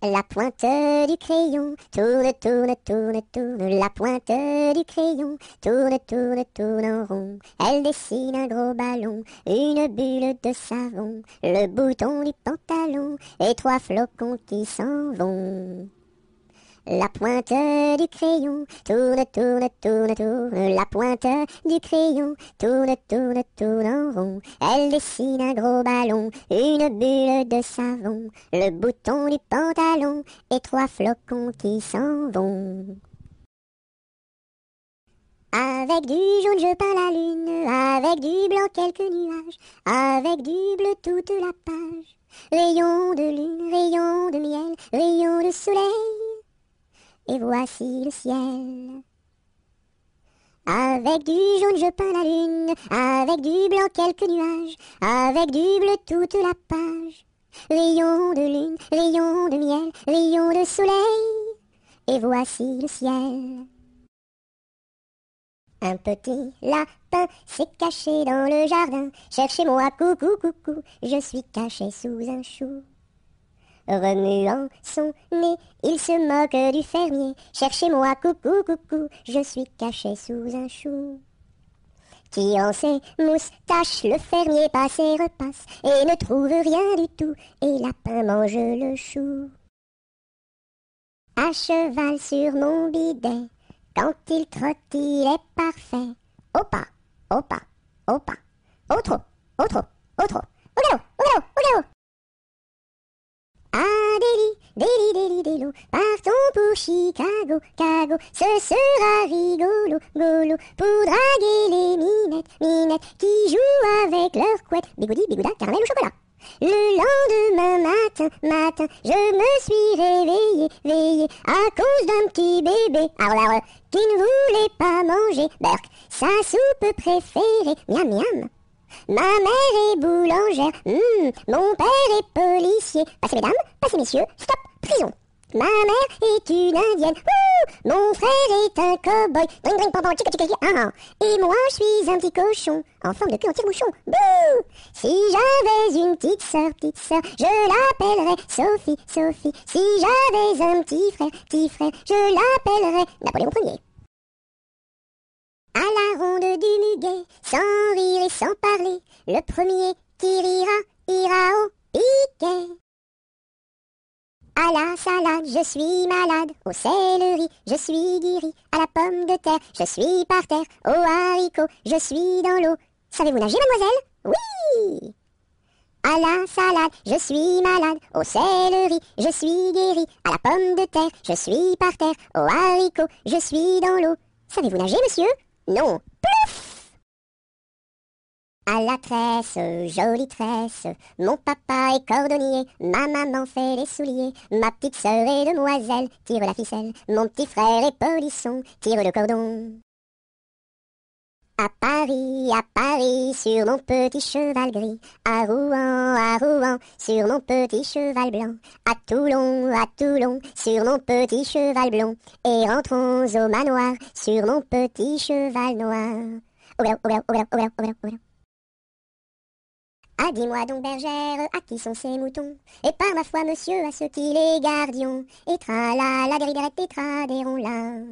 La pointe du crayon tourne, tourne, tourne, tourne. La pointe du crayon tourne, tourne, tourne en rond. Elle dessine un gros ballon, une bulle de savon, le bouton du pantalon et 3 flocons qui s'en vont. La pointe du crayon tourne, tourne, tourne, tourne. La pointe du crayon tourne, tourne, tourne en rond. Elle dessine un gros ballon, une bulle de savon, le bouton du pantalon et 3 flocons qui s'en vont. Avec du jaune je peins la lune, avec du blanc quelques nuages, avec du bleu toute la page. Rayon de lune, rayon de miel, rayon de soleil. Et voici le ciel. Avec du jaune je peins la lune, avec du blanc quelques nuages, avec du bleu toute la page. Rayon de lune, rayon de miel, rayon de soleil. Et voici le ciel. Un petit lapin s'est caché dans le jardin. Cherchez-moi, coucou, coucou, je suis caché sous un chou. Remuant son nez, il se moque du fermier. Cherchez-moi, coucou, coucou, je suis caché sous un chou. Tirant ses moustaches, le fermier passe et repasse et ne trouve rien du tout, et lapin mange le chou. À cheval sur mon bidet, quand il trotte, il est parfait. Au pas, au pas, au pas, au trot, au trot, au trot, au galop, au galop, au galop. Ah, déli, déli, délo, partons pour Chicago, Cago, ce sera rigolo, golo, pour draguer les minettes, minettes, qui jouent avec leur couette, bigoudi, bigouda, caramel au chocolat. Le lendemain matin, je me suis réveillé, veillé, à cause d'un petit bébé, qui ne voulait pas manger, berk, sa soupe préférée, miam miam. Ma mère est boulangère, mon père est policier. Passez mesdames, passez messieurs, stop, prison. Ma mère est une indienne, mon frère est un cow-boy, dring dring pam pam chica chica ah. Et moi je suis un petit cochon, en forme de queue en tire-bouchon, bouh. Si j'avais une petite sœur, je l'appellerais Sophie, Sophie. Si j'avais un petit frère, je l'appellerais Napoléon Ier. À la ronde du muguet, sans rire et sans parler, le premier qui rira, ira au piquet. À la salade, je suis malade, au céleri, je suis guéri, à la pomme de terre, je suis par terre, au haricot, je suis dans l'eau. Savez-vous nager, mademoiselle? Oui! À la salade, je suis malade, au céleri, je suis guéri, à la pomme de terre, je suis par terre, au haricot, je suis dans l'eau. Savez-vous nager, monsieur? Non. Plouf! À la tresse, jolie tresse, mon papa est cordonnier, ma maman fait les souliers, ma petite sœur est demoiselle, tire la ficelle, mon petit frère est polisson, tire le cordon. À Paris, sur mon petit cheval gris, à Rouen, sur mon petit cheval blanc, à Toulon, sur mon petit cheval blond, et rentrons au manoir, sur mon petit cheval noir. Au galop. Ah, dis-moi donc, bergère, à qui sont ces moutons? Et par ma foi, monsieur, à ceux qui les gardions, et tra-la, dériderette, et tra-déron-la.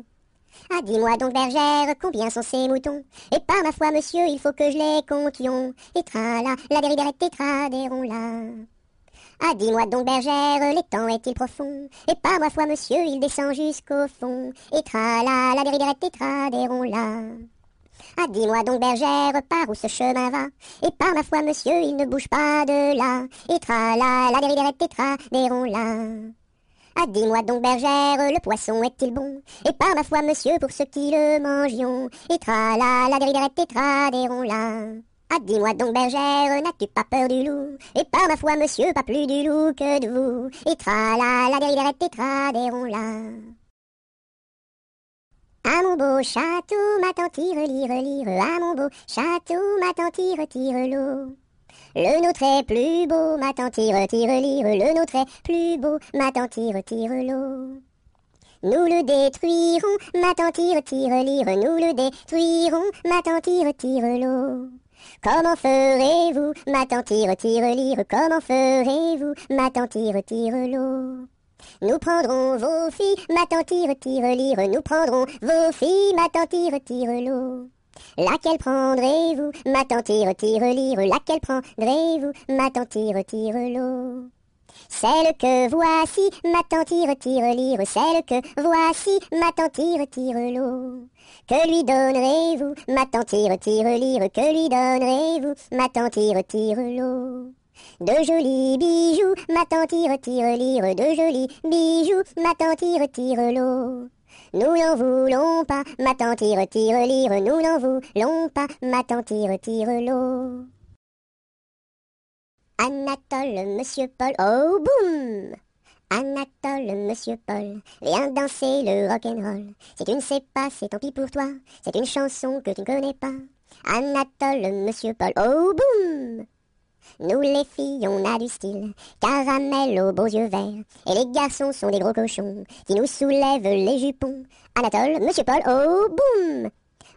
Ah, dis-moi donc, bergère, combien sont ces moutons? Et par ma foi, monsieur, il faut que je les comptions. Et tra-la, dériderette, et tra-déron-la. Ah, dis-moi donc, bergère, l'étang est-il profond? Et par ma foi, monsieur, il descend jusqu'au fond. Et tra-la, dériderette, et tra-déron-la. Ah, dis-moi donc, bergère, par où ce chemin va? Et par ma foi, monsieur, il ne bouge pas de là. Et tra-la, dériderette, et tra-déron-la. Ah, dis-moi donc, bergère, le poisson est-il bon? Et par ma foi, monsieur, pour ceux qui le mangions. Et tra-la, dériderette, et tra-déron-la. Ah, dis-moi donc, bergère, n'as-tu pas peur du loup? Et par ma foi, monsieur, pas plus du loup que de vous. Et tra-la, dériderette, et tra-déron-la. À mon beau château, ma tante tire, lire, à mon beau château, ma tante tire l'eau. Le nôtre est plus beau, ma tante tire, lire, le nôtre est plus beau, ma tante tire l'eau. Nous le détruirons, ma tante tire, lire, nous le détruirons, ma tante tire l'eau. Comment ferez-vous, ma tante tire, lire, comment ferez-vous, ma tante tire l'eau? Nous prendrons vos filles, ma tante tire-lire. Nous prendrons vos filles, ma tante tire-l'eau. Laquelle prendrez-vous, ma tante tire-lire? Laquelle prendrez-vous, ma tante tire-l'eau? Celle que voici, ma tante tire-lire. Celle que voici, ma tante tire-l'eau. Que lui donnerez-vous, ma tante tire-lire? Que lui donnerez-vous, ma tante tire-l'eau? De jolis bijoux, ma tante tire-lire. De jolis bijoux, ma tante tire-l'eau. Nous n'en voulons pas, ma tante tire-lire. Nous n'en voulons pas, ma tante tire-l'eau. Anatole, monsieur Paul, oh boum! Anatole, monsieur Paul, viens danser le rock'n'roll. Si tu ne sais pas, c'est tant pis pour toi, c'est une chanson que tu ne connais pas. Anatole, monsieur Paul, oh boum! Nous les filles, on a du style, caramel aux beaux yeux verts. Et les garçons sont des gros cochons, qui nous soulèvent les jupons. Anatole, monsieur Paul, oh boum!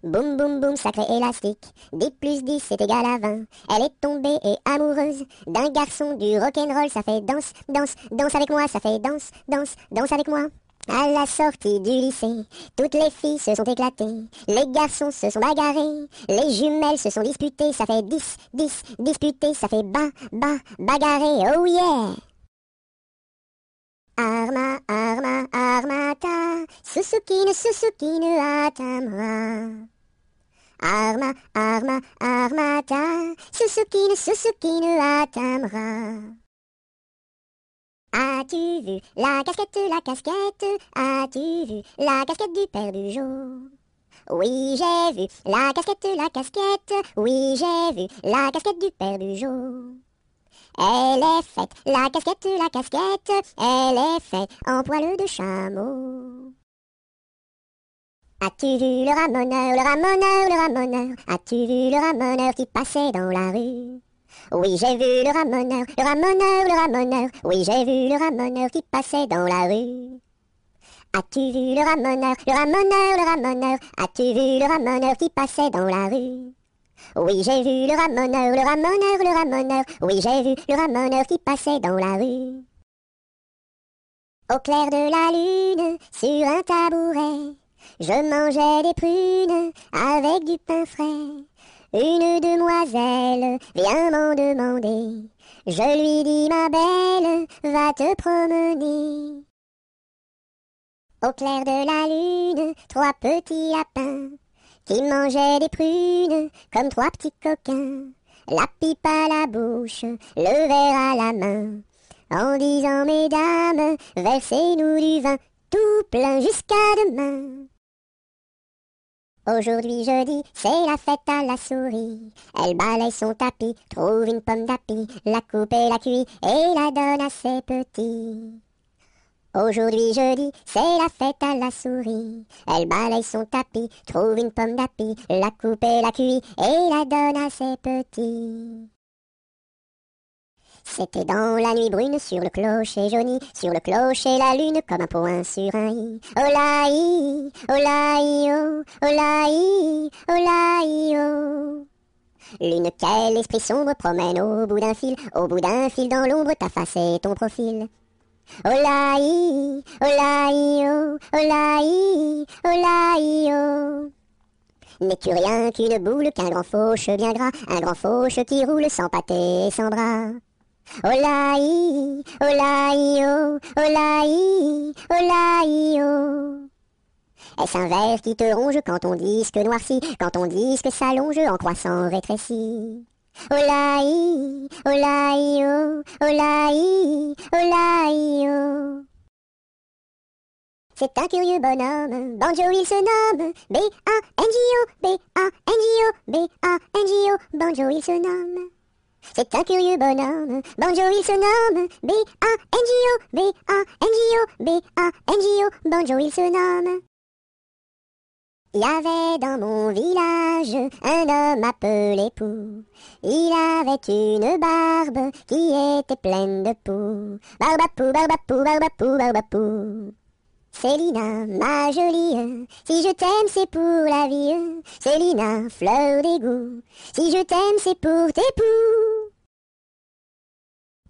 Boum boum boum, sacré élastique, 10 plus 10 c'est égal à 20. Elle est tombée et amoureuse d'un garçon du rock'n'roll. Ça fait danse, danse, danse avec moi. Ça fait danse, danse, danse avec moi. À la sortie du lycée, toutes les filles se sont éclatées. Les garçons se sont bagarrés. Les jumelles se sont disputées. Ça fait 10, 10, disputés. Ça fait bagarré, oh yeah! Arma, arma, armata, Susukine, Susukine, atamra. Arma, arma, armata, Susukine, Susukine, atamra. As-tu vu la casquette, la casquette? As-tu vu la casquette du père Bugeaud? Oui, j'ai vu la casquette, la casquette. Oui, j'ai vu la casquette du père Bugeaud. Elle est faite, la casquette, elle est faite en poil de chameau. As-tu vu le ramoneur, le ramoneur, le ramoneur? As-tu vu le ramoneur qui passait dans la rue? Oui, j'ai vu le ramoneur, le ramoneur, le ramoneur. Oui, j'ai vu le ramoneur qui passait dans la rue. As-tu vu le ramoneur, le ramoneur, le ramoneur? As-tu vu le ramoneur qui passait dans la rue? Oui, j'ai vu le ramoneur, le ramoneur, le ramoneur. Oui, j'ai vu le ramoneur qui passait dans la rue. Au clair de la lune, sur un tabouret, je mangeais des prunes avec du pain frais. Une demoiselle vient m'en demander. Je lui dis, ma belle, va te promener. Au clair de la lune, 3 petits lapins qui mangeaient des prunes comme 3 petits coquins. La pipe à la bouche, le verre à la main, en disant, mesdames, versez-nous du vin, tout plein jusqu'à demain. Aujourd'hui jeudi, c'est la fête à la souris. Elle balaye son tapis, trouve une pomme d'api, la coupe et la cuit et la donne à ses petits. Aujourd'hui jeudi, c'est la fête à la souris. Elle balaye son tapis, trouve une pomme d'api, la coupe et la cuit et la donne à ses petits. C'était dans la nuit brune, sur le clocher jauni, sur le clocher la lune comme un point sur un i. Olaï, olaï, oh, olaï, olaï, oh. Lune, quel esprit sombre promène au bout d'un fil dans l'ombre ta face et ton profil. Olaï, olaï, oh, olaï, olaï, oh. N'es-tu rien qu'une boule, qu'un grand fauche bien gras, un grand fauche qui roule sans pâté et sans bras? Olaï, olaï, oh, olaï, olaï, oh. Est-ce un ver qui te ronge quand ton disque noircit, quand ton disque s'allonge en croissant rétréci? Olaï, olaï, oh, olaï, olaï, oh. C'est un curieux bonhomme, Banjo il se nomme, B-A-N-J-O, B-A-N-J-O, B-A-N-J-O, Banjo il se nomme. C'est un curieux bonhomme, Banjo il se nomme, B-A-N-J-O, B-A-N-J-O, B-A-N-J-O, Banjo il se nomme. Il y avait dans mon village un homme appelé Pou. Il avait une barbe qui était pleine de poux. Barbapou, barbapou, barbapou, barbapou. Célina, ma jolie, si je t'aime c'est pour la vie. Célina, fleur d'égout, si je t'aime c'est pour tes poux.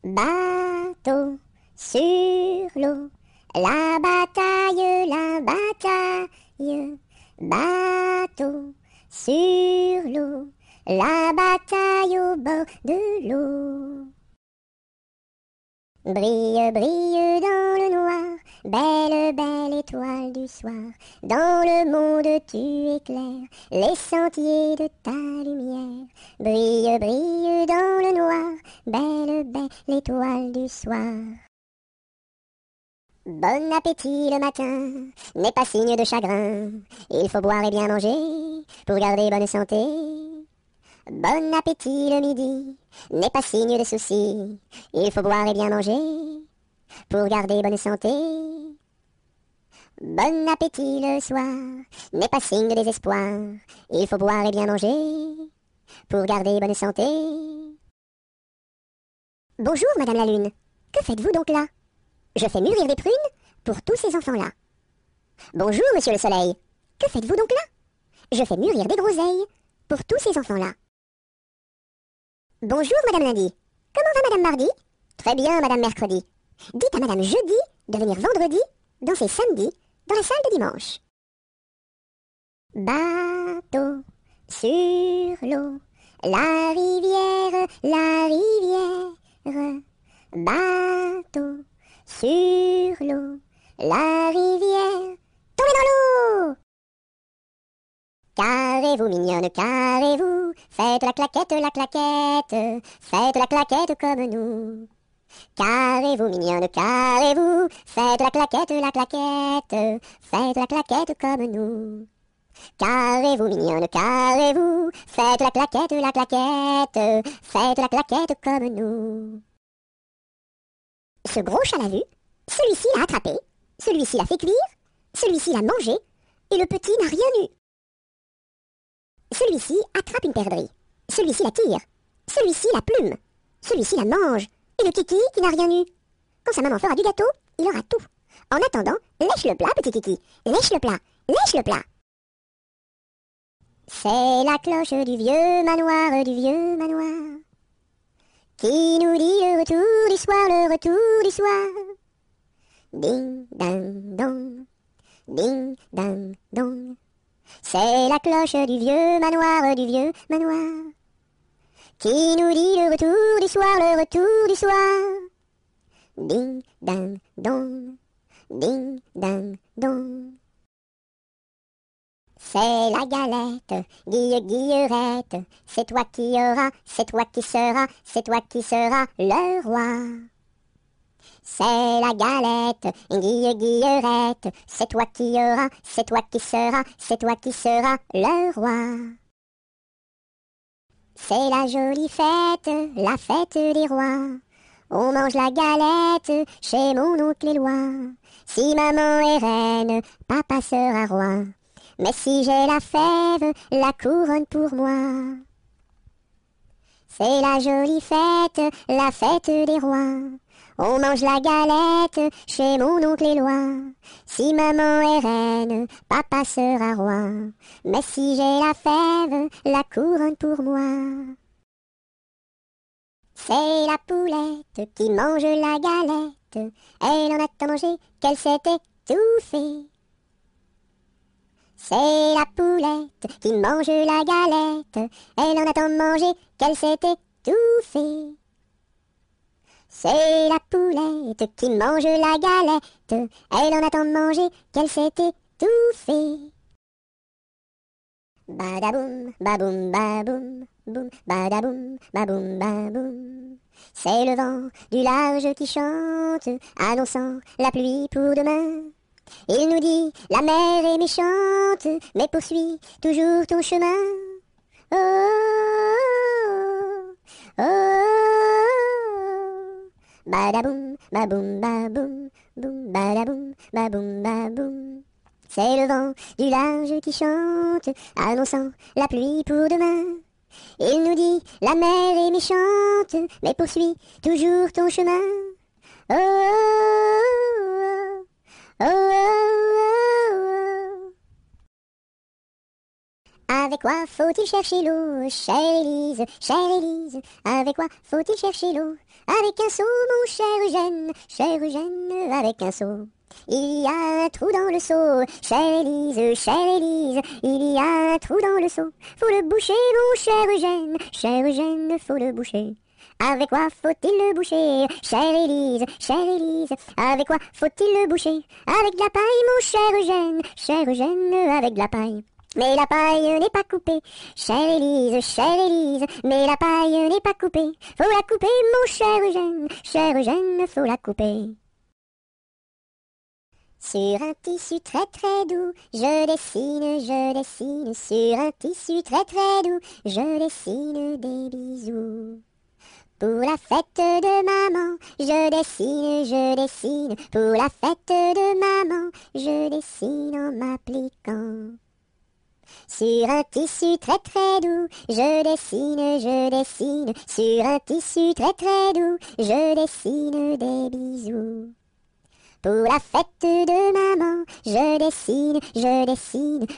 Bateau sur l'eau, la bataille, bateau sur l'eau, la bataille au bord de l'eau. Brille, brille dans le noir, belle, belle étoile du soir, dans le monde tu éclaires les sentiers de ta lumière. Brille, brille dans le noir, belle, belle étoile du soir. Bon appétit le matin n'est pas signe de chagrin, il faut boire et bien manger pour garder bonne santé. Bon appétit le midi n'est pas signe de soucis, il faut boire et bien manger pour garder bonne santé. Bon appétit le soir n'est pas signe de désespoir, il faut boire et bien manger pour garder bonne santé. Bonjour Madame la Lune, que faites-vous donc là? Je fais mûrir des prunes pour tous ces enfants-là. Bonjour Monsieur le Soleil, que faites-vous donc là? Je fais mûrir des groseilles pour tous ces enfants-là. Bonjour Madame Lundi, comment va Madame Mardi? Très bien Madame Mercredi. Dites à Madame Jeudi de venir vendredi danser samedi dans la salle de dimanche. Bateau sur l'eau, la rivière, bateau sur l'eau, la rivière, tombez dans l'eau! Carrez-vous mignonne, carrez-vous, faites la claquette, faites la claquette comme nous. Carrez-vous mignonne, carrez-vous, faites la claquette, faites la claquette comme nous. Carrez-vous mignonne, carrez-vous, faites la claquette, faites la claquette comme nous. Ce gros chat l'a vu, celui-ci l'a attrapé, celui-ci l'a fait cuire, celui-ci l'a mangé, et le petit n'a rien eu. Celui-ci attrape une perdrix, celui-ci la tire, celui-ci la plume, celui-ci la mange, et le kiki qui n'a rien eu. Quand sa maman fera du gâteau, il aura tout. En attendant, lèche le plat, petit kiki, lèche le plat, lèche le plat. C'est la cloche du vieux manoir, qui nous dit le retour du soir, le retour du soir. Ding, dang, dong, ding, dang, dong. C'est la cloche du vieux manoir, qui nous dit le retour du soir, le retour du soir. Ding, dang, dong, ding, dang, dong. C'est la galette, guillerette, c'est toi qui auras, c'est toi qui seras, c'est toi qui seras le roi. C'est la galette, guillerette, c'est toi qui auras, c'est toi qui seras, c'est toi qui seras le roi. C'est la jolie fête, la fête des rois. On mange la galette chez mon oncle Éloi. Si maman est reine, papa sera roi. Mais si j'ai la fève, la couronne pour moi. C'est la jolie fête, la fête des rois. On mange la galette chez mon oncle Éloi. Si maman est reine, papa sera roi. Mais si j'ai la fève, la couronne pour moi. C'est la poulette qui mange la galette. Elle en a tant mangé qu'elle s'est étouffée. C'est la poulette qui mange la galette. Elle en a tant mangé qu'elle s'est étouffée. C'est la poulette qui mange la galette. Elle en a tant mangé qu'elle s'est étouffée. Badaboum, baboum, baboum, boum, badaboum, baboum, baboum. C'est le vent du large qui chante, annonçant la pluie pour demain. Il nous dit, la mer est méchante, mais poursuis toujours ton chemin. Oh, oh, oh, oh. Badaboum, baboum, baboum, boum, badaboum, baboum, baboum. C'est le vent du large qui chante, annonçant la pluie pour demain. Il nous dit, la mer est méchante, mais poursuis toujours ton chemin. Oh, oh, oh, oh, oh, oh. Avec quoi faut-il chercher l'eau, chère Élise, avec quoi faut-il chercher l'eau? Avec un seau, mon cher Eugène, avec un seau. Il y a un trou dans le seau, chère Élise, il y a un trou dans le seau. Faut le boucher, mon cher Eugène, faut le boucher. Avec quoi faut-il le boucher, chère Élise, avec quoi faut-il le boucher? Avec de la paille, mon cher Eugène, avec de la paille. Mais la paille n'est pas coupée, chère Élise, mais la paille n'est pas coupée. Faut la couper, mon cher Eugène, faut la couper. Sur un tissu très très doux, je dessine, sur un tissu très très doux, je dessine des bisous. Pour la fête de maman, je dessine, pour la fête de maman, je dessine en m'appliquant. Sur un tissu très très doux, je dessine, sur un tissu très très doux, je dessine des bisous. Pour la fête de maman, je dessine,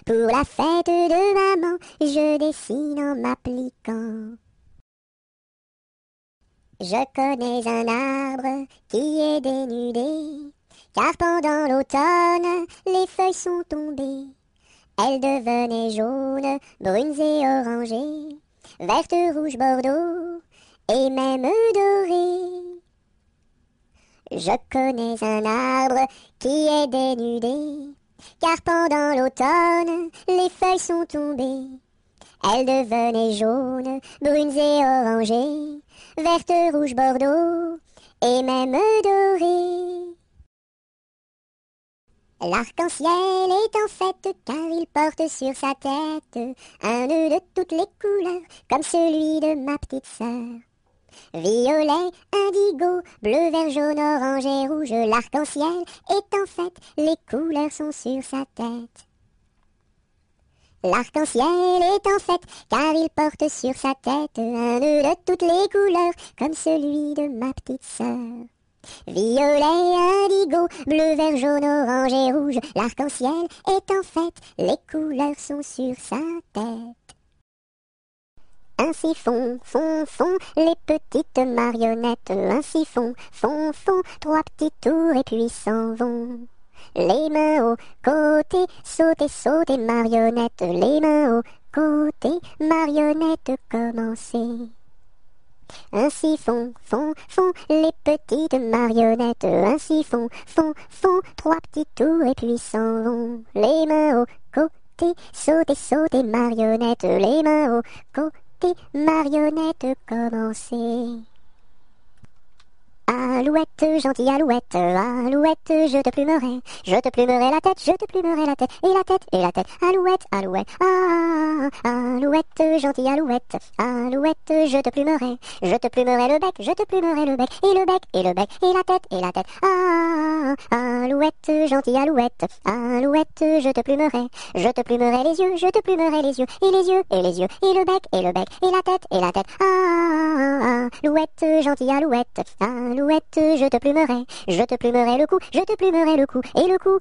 pour la fête de maman, je dessine en m'appliquant. Je connais un arbre qui est dénudé, car pendant l'automne, les feuilles sont tombées. Elles devenaient jaunes, brunes et orangées, vertes, rouges, bordeaux, et même dorées. Je connais un arbre qui est dénudé, car pendant l'automne, les feuilles sont tombées. Elles devenaient jaunes, brunes et orangées, vertes, rouges, bordeaux, et même dorées. L'arc-en-ciel est en fête, car il porte sur sa tête un nœud de toutes les couleurs, comme celui de ma petite sœur. Violet, indigo, bleu, vert, jaune, orange et rouge, l'arc-en-ciel est en fête, les couleurs sont sur sa tête. L'arc-en-ciel est en fête, car il porte sur sa tête un nœud de toutes les couleurs, comme celui de ma petite sœur. Violet, indigo, bleu, vert, jaune, orange et rouge, l'arc-en-ciel est en fête, les couleurs sont sur sa tête. Ainsi font, les petites marionnettes, ainsi font, trois petits tours et puis s'en vont. Les mains au côté, sautez, marionnettes, les mains au côté, marionnettes, commencez. Ainsi font, les petites marionnettes, ainsi font, trois petits tours et puis s'en vont. Les mains au côté, sautez, marionnettes, les mains au côté, marionnettes, commencez. Alouette, gentille alouette, je te plumerai la tête, et la tête, alouette, alouette, gentille alouette, je te plumerai le bec, et le bec, et la tête, alouette, gentille alouette, je te plumerai les yeux, et les yeux, et le bec, et la tête, alouette, gentille alouette, je te plumerai le cou, et le cou,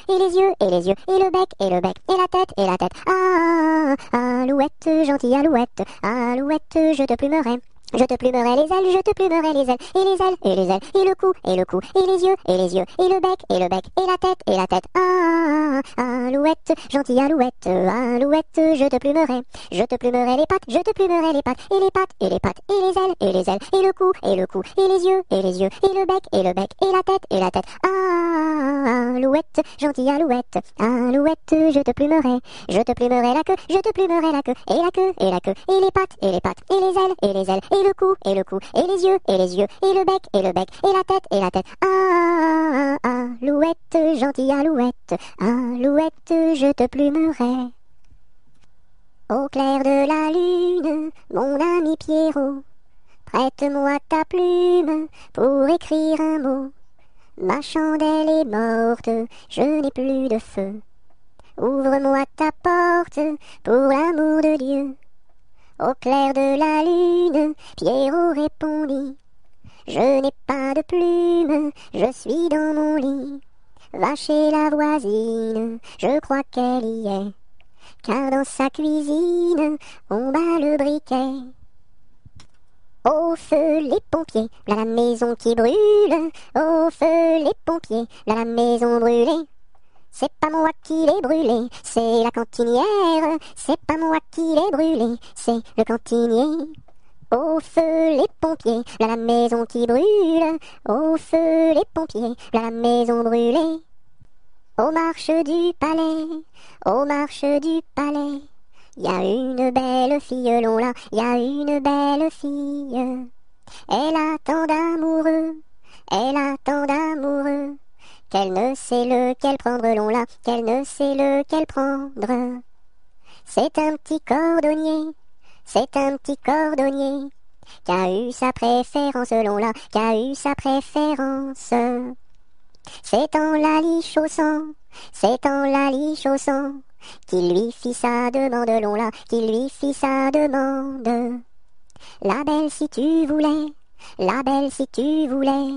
et les yeux, et le bec, et la tête, alouette, gentille alouette, je te plumerai les ailes, et les ailes, et le cou, et les yeux, et le bec, et la tête, alouette, gentille alouette, je te plumerai les pattes, et les pattes, et les ailes, et le cou, et les yeux, et le bec, et la tête, alouette, gentille alouette, je te plumerai la queue, et la queue, et les pattes, et les ailes, et le cou, et les yeux, et le bec, et la tête, alouette, gentille alouette, je te plumerai. Au clair de la lune, mon ami Pierrot, prête-moi ta plume pour écrire un mot. Ma chandelle est morte, je n'ai plus de feu. Ouvre-moi ta porte pour l'amour de Dieu. Au clair de la lune, Pierrot répondit, je n'ai pas de plume, je suis dans mon lit. Va chez la voisine, je crois qu'elle y est, car dans sa cuisine, on bat le briquet. Au feu les pompiers, là la maison qui brûle. Au feu les pompiers, là la maison brûlée. C'est pas moi qui l'ai brûlée, c'est la cantinière. C'est pas moi qui l'ai brûlée, c'est le cantinier. Au feu les pompiers, là la maison qui brûle. Au feu les pompiers, là la maison brûlée. Aux marches du palais, aux marches du palais, y a une belle fille, long là, y a une belle fille. Elle a tant d'amoureux, elle a tant d'amoureux, qu'elle ne sait lequel prendre, long là, qu'elle ne sait lequel prendre. C'est un petit cordonnier, c'est un petit cordonnier, qui a eu sa préférence, long là, qui a eu sa préférence. C'est en la lichaussant, c'est en la lichaussant, qu'il lui fit sa demande, long là, qu'il lui fit sa demande. La belle si tu voulais, la belle si tu voulais,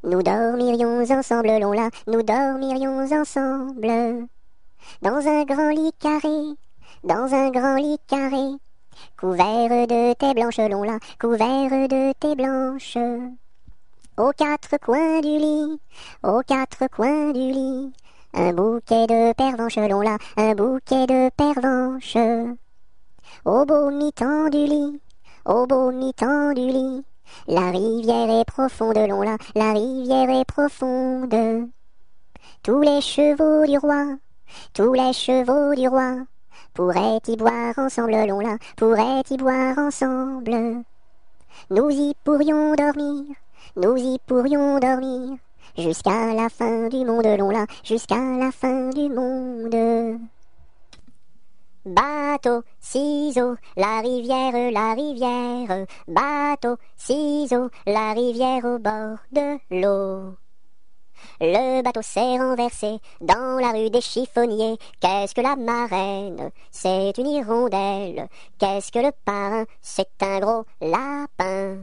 nous dormirions ensemble, long là, nous dormirions ensemble. Dans un grand lit carré, dans un grand lit carré, couvert de tais blanches, long là, couvert de tais blanches. Aux quatre coins du lit, aux quatre coins du lit, un bouquet de pervenches, long là, un bouquet de pervenches. Au beau mi-temps du lit, au beau mi-temps du lit, la rivière est profonde, long là, la rivière est profonde. Tous les chevaux du roi, tous les chevaux du roi, pourraient y boire ensemble, long là, pourraient y boire ensemble. Nous y pourrions dormir, nous y pourrions dormir, jusqu'à la fin du monde, long là, jusqu'à la fin du monde. Bateau, ciseaux, la rivière, bateau, ciseaux, la rivière au bord de l'eau. Le bateau s'est renversé dans la rue des chiffonniers. Qu'est-ce que la marraine? C'est une hirondelle. Qu'est-ce que le parrain? C'est un gros lapin.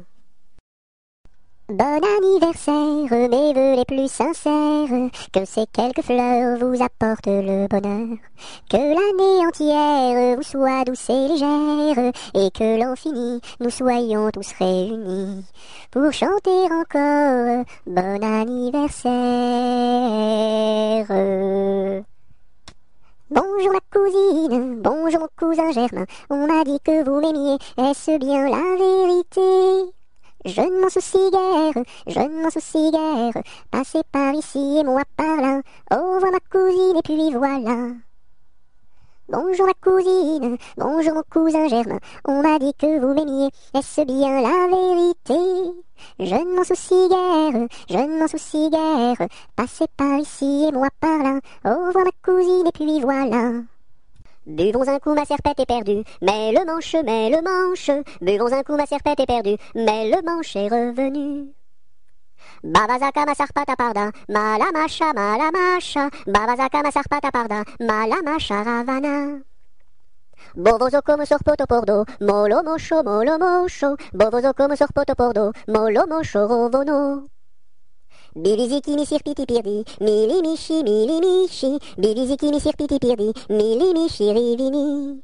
Bon anniversaire, mes vœux les plus sincères, que ces quelques fleurs vous apportent le bonheur, que l'année entière vous soit douce et légère, et que l'an fini, nous soyons tous réunis, pour chanter encore bon anniversaire. Bonjour ma cousine, bonjour mon cousin Germain, on m'a dit que vous m'aimiez, est-ce bien la vérité? Je ne m'en soucie guère, je ne m'en soucie guère, passez par ici et moi par là, au revoir ma cousine et puis voilà. Bonjour ma cousine, bonjour mon cousin Germain, on m'a dit que vous m'aimiez, est-ce bien la vérité? Je ne m'en soucie guère, je ne m'en soucie guère, passez par ici et moi par là, au revoir ma cousine et puis voilà. Buvons un coup, ma serpette est perdue, mais le manche, buvons un coup, ma serpette est perdue, mais le manche est revenu. Babazaka ma sarpata parda, malamacha, babazaka ma sarpata parda, malamacha ravana. Bovozo come sorpoto pordo, molo mosho, bovozo come sorpoto pordo, molo mosho rovono. Biliziki mi sirpiti pirdi, mili michi, biliziki mi sirpiti pirdi, mili michi rivini.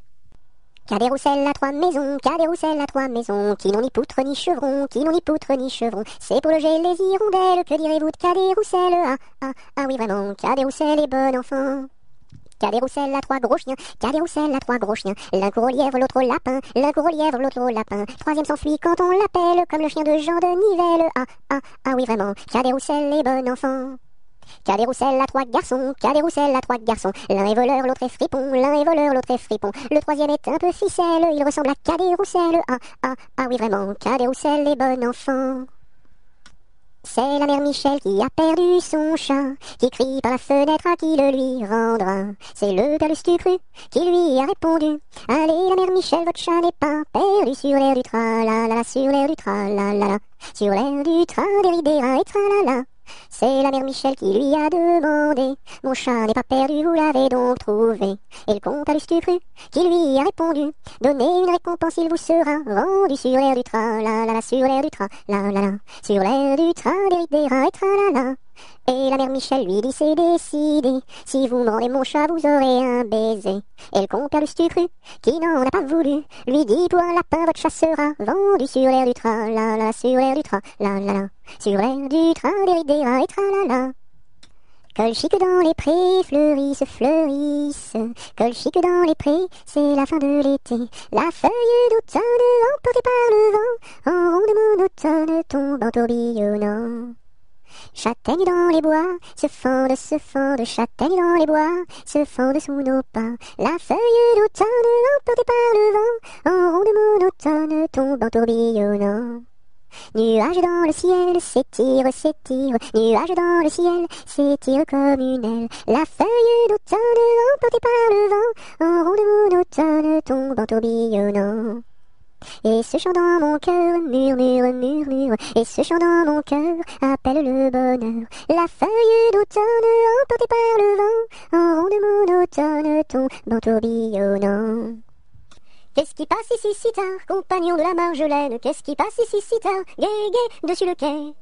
Qu'a des rousselles à trois maisons, qu'a des rousselles à trois maisons, qui n'ont ni poutre ni chevron, qui n'ont ni poutre ni chevron. C'est pour loger les hirondelles, que direz-vous de qu'a des rousselles? Ah oui vraiment, qu'a des rousselles et bon enfant. Qu'a des rousselles à trois gros chiens, qu'a des rousselles à trois gros chiens. L'un court au lièvre, l'autre au lapin, l'un court au lièvre, l'autre au lapin. Troisième s'enfuit quand on l'appelle, comme le chien de Jean de Nivelle. Ah oui vraiment, qu'a des rousselles et bon enfant. Qu'a des rousselles à trois garçons, qu'a des rousselles à trois garçons. L'un est voleur, l'autre est fripon, l'un est voleur, l'autre est fripon. Le troisième est un peu ficelle, il ressemble à qu'a des rousselles. Ah oui vraiment, qu'a des rousselles et bon enfant. C'est la mère Michel qui a perdu son chat, qui crie par la fenêtre à qui le lui rendra. C'est le père Lustucru qui lui a répondu: allez la mère Michel, votre chat n'est pas perdu sur l'air du tra-la-la, sur l'air du tra-la-la, sur l'air du tra-des-ri-des-ra et tra-la-la. C'est la mère Michel qui lui a demandé: mon chat n'est pas perdu, vous l'avez donc trouvé? Et le comte à Lustucru qui lui a répondu: donnez une récompense, il vous sera rendu sur l'air du tra-la-la, sur l'air du tra-la-la, sur l'air du tra-des-ri-des-ra et tra-la-la. Et la mère Michel lui dit c'est décidé, si vous mordez mon chat vous aurez un baiser. Et le compère Lustucru, qui n'en a pas voulu, lui dit pour un lapin votre chat sera vendu sur l'air du train, la la, sur l'air du train, la la la, sur l'air du train des rats et tra la la. Colchique dans les prés, fleurissent, fleurissent. Colchique dans les prés, c'est la fin de l'été. La feuille d'automne, emportée par le vent, en ronde monotone, tombe en tourbillonnant. Châtaignes dans les bois, se fendent, châtaignes dans les bois, se fendent sous nos pas. La feuille d'automne, emportée par le vent, en ronde monotone, tombe en tourbillonnant. Nuages dans le ciel, s'étire, s'étire, nuages dans le ciel, s'étire comme une aile. La feuille d'automne, emportée par le vent, en ronde monotone, tombe en tourbillonnant. Et ce chant dans mon cœur murmure, murmure, et ce chant dans mon cœur appelle le bonheur. La feuille d'automne, emportée par le vent, en ronde monotone, tombe en tourbillonnant. Qu'est-ce qui passe ici si tard, compagnon de la Marjolaine? Qu'est-ce qui passe ici si tard, gai, gai, dessus le quai?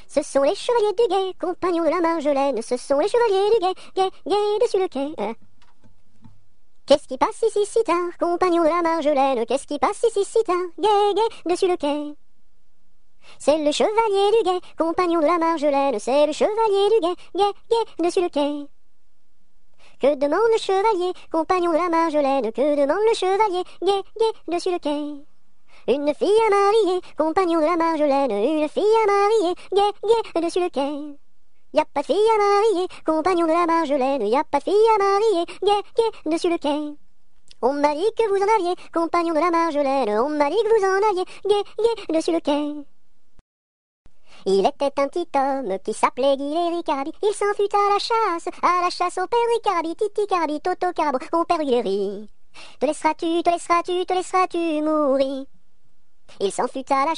Ce sont les chevaliers du guet, compagnons de la Marjolaine. Ce sont les chevaliers du guet, gai, gai, dessus le quai. Qu'est-ce qui passe ici si tard, compagnons de la Marjolaine? Qu'est-ce qui passe ici si tard, gai, gai, dessus le quai? C'est le chevalier du guet, compagnon de la Marjolaine. C'est le chevalier du guet, gai, gai, dessus le quai. Que demande le chevalier, compagnon de la Marjolaine? Que demande le chevalier, gai, gai, dessus le quai? Une fille à marier, compagnon de la Marjolaine. Une fille à marier, gai, gai, dessus le quai. Y a pas de fille à marier, compagnon de la Marjolaine. Y a pas de fille à marier, gai, gai, dessus le quai. On m'a dit que vous en aviez, compagnon de la Marjolaine. On m'a dit que vous en aviez, gai, gai, dessus le quai. Il était un petit homme qui s'appelait Guilhéry Carabi. Il s'en fut à la chasse au père Carabi, Titi Carabi, Toto Carabo, mon père Guilhéry. Te laisseras-tu mourir? Il s'en fut à la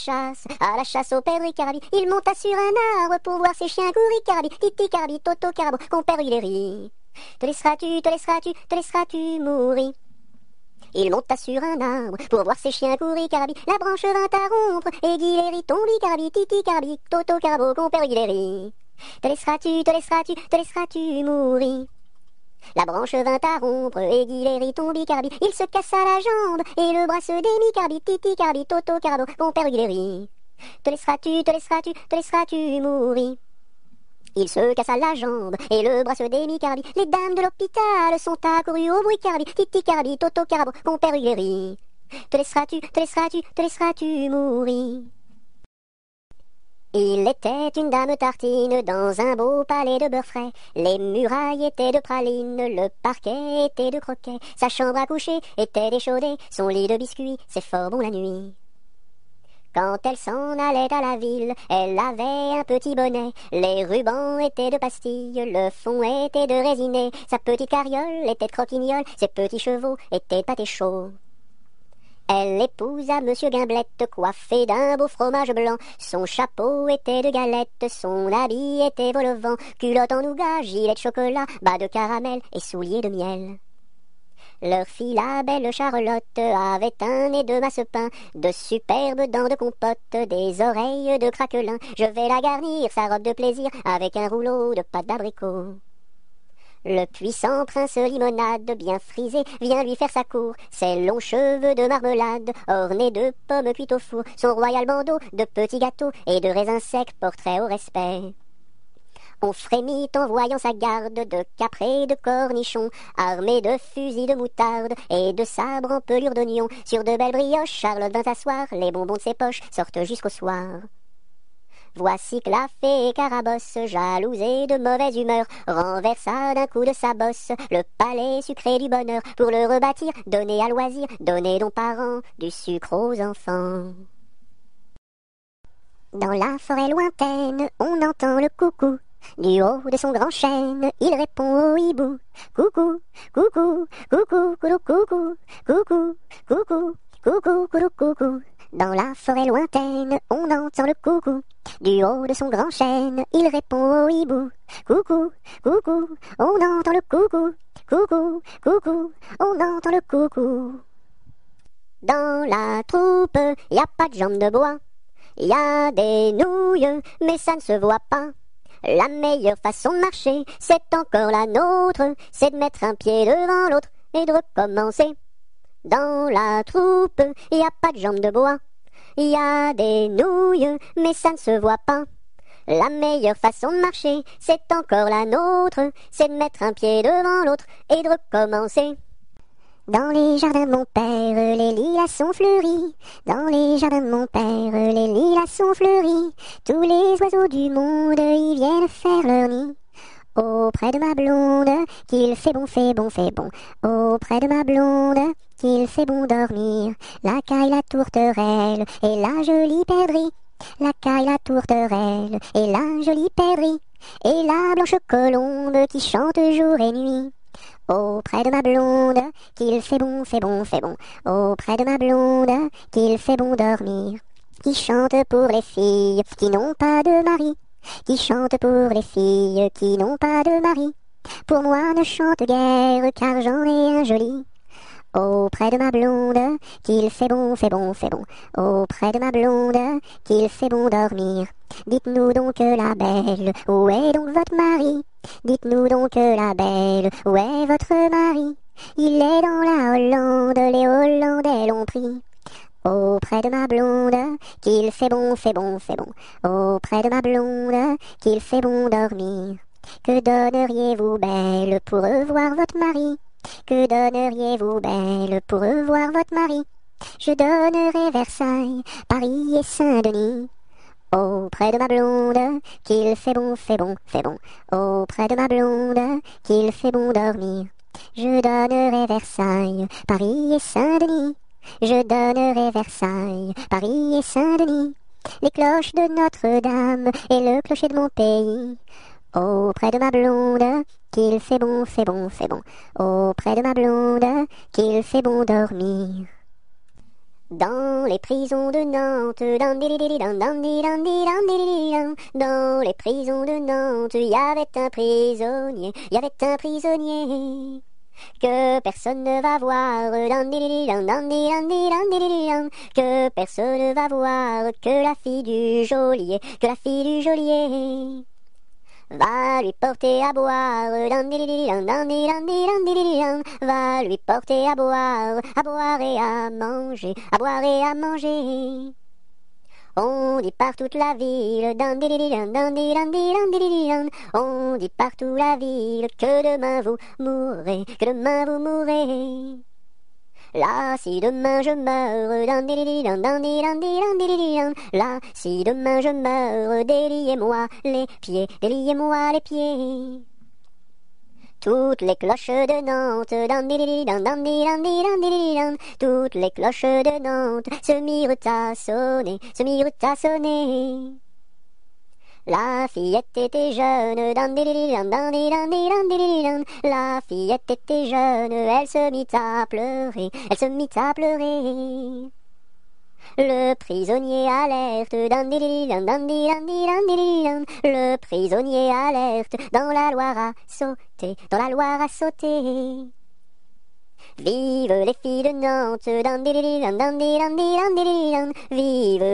chasse au père Carabi. Il monta sur un arbre pour voir ses chiens courir Carabi, Titi Carabi, Toto Carabo, mon père Guilhéry. Te laisseras-tu mourir? Il monta sur un arbre pour voir ses chiens courir Carabi. La branche vint à rompre et Guilhéry tombe Carabi, Titi Carabi, Toto Carabo, compère Guilhéry. Te laisseras-tu mourir? La branche vint à rompre et Guilhéry tombe Carabi. Il se cassa la jambe et le bras se démit Carabi, Titi Carabi, Toto Carabo, compère Guilhéry. Te laisseras-tu mourir? Il se cassa la jambe et le bras se démit Carabi. Les dames de l'hôpital sont accourues au bruit Carabi, Titi Carabi, Toto Carabo, compère Guilhéry. Te laisseras-tu mourir? Il était une dame tartine dans un beau palais de beurre frais. Les murailles étaient de praline, le parquet était de croquet. Sa chambre à coucher était d'échaudée, son lit de biscuits, c'est fort bon la nuit. Quand elle s'en allait à la ville, elle avait un petit bonnet. Les rubans étaient de pastilles, le fond était de résiné. Sa petite carriole était de croquignole, ses petits chevaux étaient de pâté chaud. Elle épousa Monsieur Gimblette, coiffé d'un beau fromage blanc. Son chapeau était de galette, son habit était vol au vent. Culotte en nougat, gilet de chocolat, bas de caramel et souliers de miel. Leur fille, la belle Charlotte, avait un nez de masse-pain, de superbes dents de compote, des oreilles de craquelin. Je vais la garnir, sa robe de plaisir, avec un rouleau de pâte d'abricot. Le puissant prince Limonade, bien frisé, vient lui faire sa cour. Ses longs cheveux de marmelade, ornés de pommes cuites au four. Son royal bandeau de petits gâteaux et de raisins secs, portrait au respect. On frémit en voyant sa garde de capres et de cornichons, armée de fusils de moutarde et de sabres en pelure d'oignon. Sur de belles brioches, Charlotte vint s'asseoir, les bonbons de ses poches sortent jusqu'au soir. Voici que la fée Carabosse, jalouse et de mauvaise humeur, renversa d'un coup de sa bosse le palais sucré du bonheur. Pour le rebâtir, donner à loisir, donner donc parents du sucre aux enfants. Dans la forêt lointaine, on entend le coucou. Du haut de son grand chêne, il répond au hibou. Coucou, coucou, coucou, coucou, coucou, coucou, coucou, coucou, coucou, coucou. Dans la forêt lointaine, on entend le coucou. Du haut de son grand chêne, il répond au hibou. Coucou, coucou, on entend le coucou. Coucou, coucou, on entend le coucou. Dans la troupe, y a pas de jambes de bois. Y a des nouilles, mais ça ne se voit pas. La meilleure façon de marcher, c'est encore la nôtre, c'est de mettre un pied devant l'autre et de recommencer. Dans la troupe, y a pas de jambes de bois, y a des nouilles, mais ça ne se voit pas. La meilleure façon de marcher, c'est encore la nôtre, c'est de mettre un pied devant l'autre et de recommencer. Dans les jardins de mon père, les lilas sont fleuris. Dans les jardins de mon père, les lilas sont fleuris. Tous les oiseaux du monde y viennent faire leur nid. Auprès de ma blonde, qu'il fait bon, fait bon, fait bon. Auprès de ma blonde, qu'il fait bon dormir. La caille, la tourterelle et la jolie perdrix. La caille, la tourterelle et la jolie perdrix. Et la blanche colombe qui chante jour et nuit. Auprès de ma blonde, qu'il fait bon, fait bon, fait bon. Auprès de ma blonde, qu'il fait bon dormir. Qui chante pour les filles qui n'ont pas de mari. Qui chante pour les filles qui n'ont pas de mari. Pour moi ne chante guère car j'en ai un joli. Auprès de ma blonde, qu'il fait bon, fait bon, fait bon. Auprès de ma blonde, qu'il fait bon dormir. Dites-nous donc la belle, où est donc votre mari? Dites-nous donc la belle, où est votre mari? Il est dans la Hollande, les Hollandais l'ont pris. Auprès de ma blonde, qu'il fait bon, fait bon, fait bon. Auprès de ma blonde, qu'il fait bon dormir. Que donneriez-vous, belle, pour revoir votre mari? Que donneriez-vous, belle, pour revoir votre mari? Je donnerais Versailles, Paris et Saint-Denis. Auprès de ma blonde, qu'il fait bon, fait bon, fait bon. Auprès de ma blonde, qu'il fait bon dormir. Je donnerai Versailles, Paris et Saint-Denis. Je donnerai Versailles, Paris et Saint-Denis. Les cloches de Notre-Dame et le clocher de mon pays. Auprès de ma blonde, qu'il fait bon, fait bon, fait bon. Auprès de ma blonde, qu'il fait bon dormir. Dans les prisons de Nantes, dans les prisons de Nantes, il y avait un prisonnier, que personne ne va voir, que personne ne va voir, que la fille du geôlier, va lui porter à boire, va lui porter à boire et à manger, On dit par toute la ville, on dit partout la ville, que demain vous mourrez, Là, si demain je meurs, là, si demain je meurs, déliez-moi les pieds, Toutes les cloches de Nantes, toutes les cloches de Nantes se mirent à sonner, La fillette était jeune, la fillette était jeune, elle se mit à pleurer, Le prisonnier alerte, le prisonnier alerte, dans la Loire à sauter, Vive les filles de Nantes, vive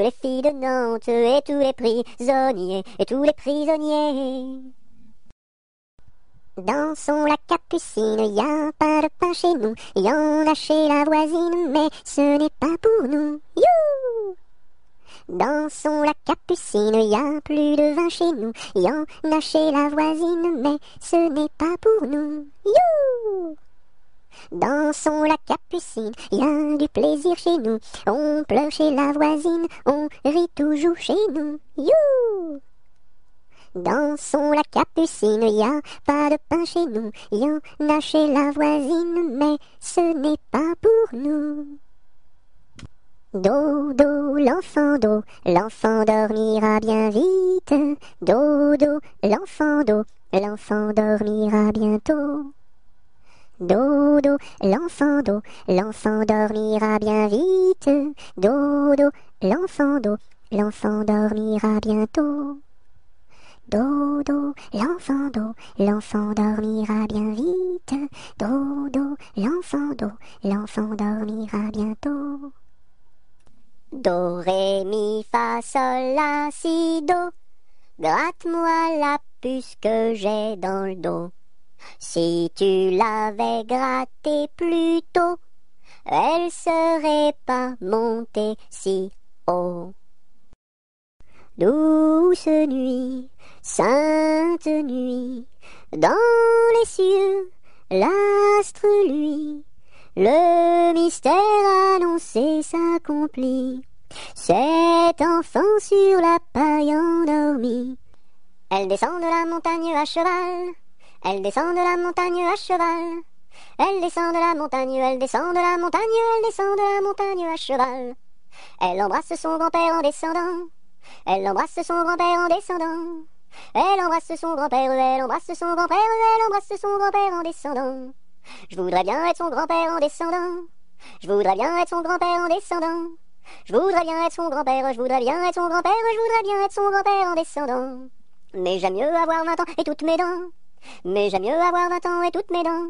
les filles de Nantes et tous les prisonniers, Dansons la capucine, y a pas de pain chez nous, y en a chez la voisine, mais ce n'est pas pour nous. You! Dansons la capucine, y a plus de vin chez nous, y en a chez la voisine, mais ce n'est pas pour nous. You! Dansons la capucine, y a du plaisir chez nous, on pleure chez la voisine, on rit toujours chez nous. You! Dansons la capucine, y a pas de pain chez nous, y en a chez la voisine, mais ce n'est pas pour nous. Dodo, l'enfant dormira bien vite. Dodo, l'enfant dormira bientôt. Dodo, l'enfant dormira bien vite. Dodo, l'enfant dormira bientôt. Dodo, l'enfant dormira bien vite. Dodo, l'enfant dormira bientôt. Do, ré, mi, fa, sol, la, si, do, gratte-moi la puce que j'ai dans le dos. Si tu l'avais grattée plus tôt, elle serait pas montée si haut. Douce nuit, sainte nuit, dans les cieux, l'astre lui, le mystère annoncé s'accomplit. Cet enfant sur la paille endormi. Elle descend de la montagne à cheval, elle descend de la montagne à cheval. Elle descend de la montagne, elle descend de la montagne, elle descend de la montagne à cheval. Elle embrasse son grand-père en descendant, elle embrasse son grand-père en descendant. Elle embrasse son grand-père, elle embrasse son grand-père, elle embrasse son grand-père en descendant. Je voudrais bien être son grand-père en descendant, je voudrais bien être son grand-père en descendant. Je voudrais bien être son grand-père, je voudrais bien être son grand-père, je voudrais bien être son grand-père en descendant. Mais j'aime mieux avoir 20 ans et toutes mes dents. Mais j'aime mieux avoir 20 ans et toutes mes dents.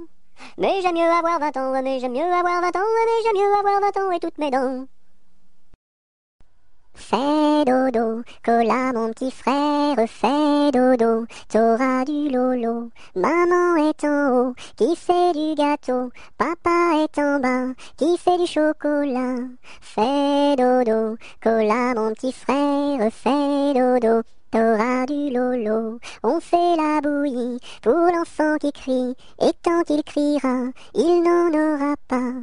Mais j'aime mieux avoir 20 ans, mais j'aime mieux avoir 20 ans, mais j'aime mieux avoir 20 ans et toutes mes dents. Fais dodo, cola mon petit frère, fais dodo, t'auras du lolo. Maman est en haut, qui fait du gâteau, papa est en bas, qui fait du chocolat. Fais dodo, cola mon petit frère, fais dodo, t'auras du lolo. On fait la bouillie pour l'enfant qui crie, et tant qu'il criera, il n'en aura pas.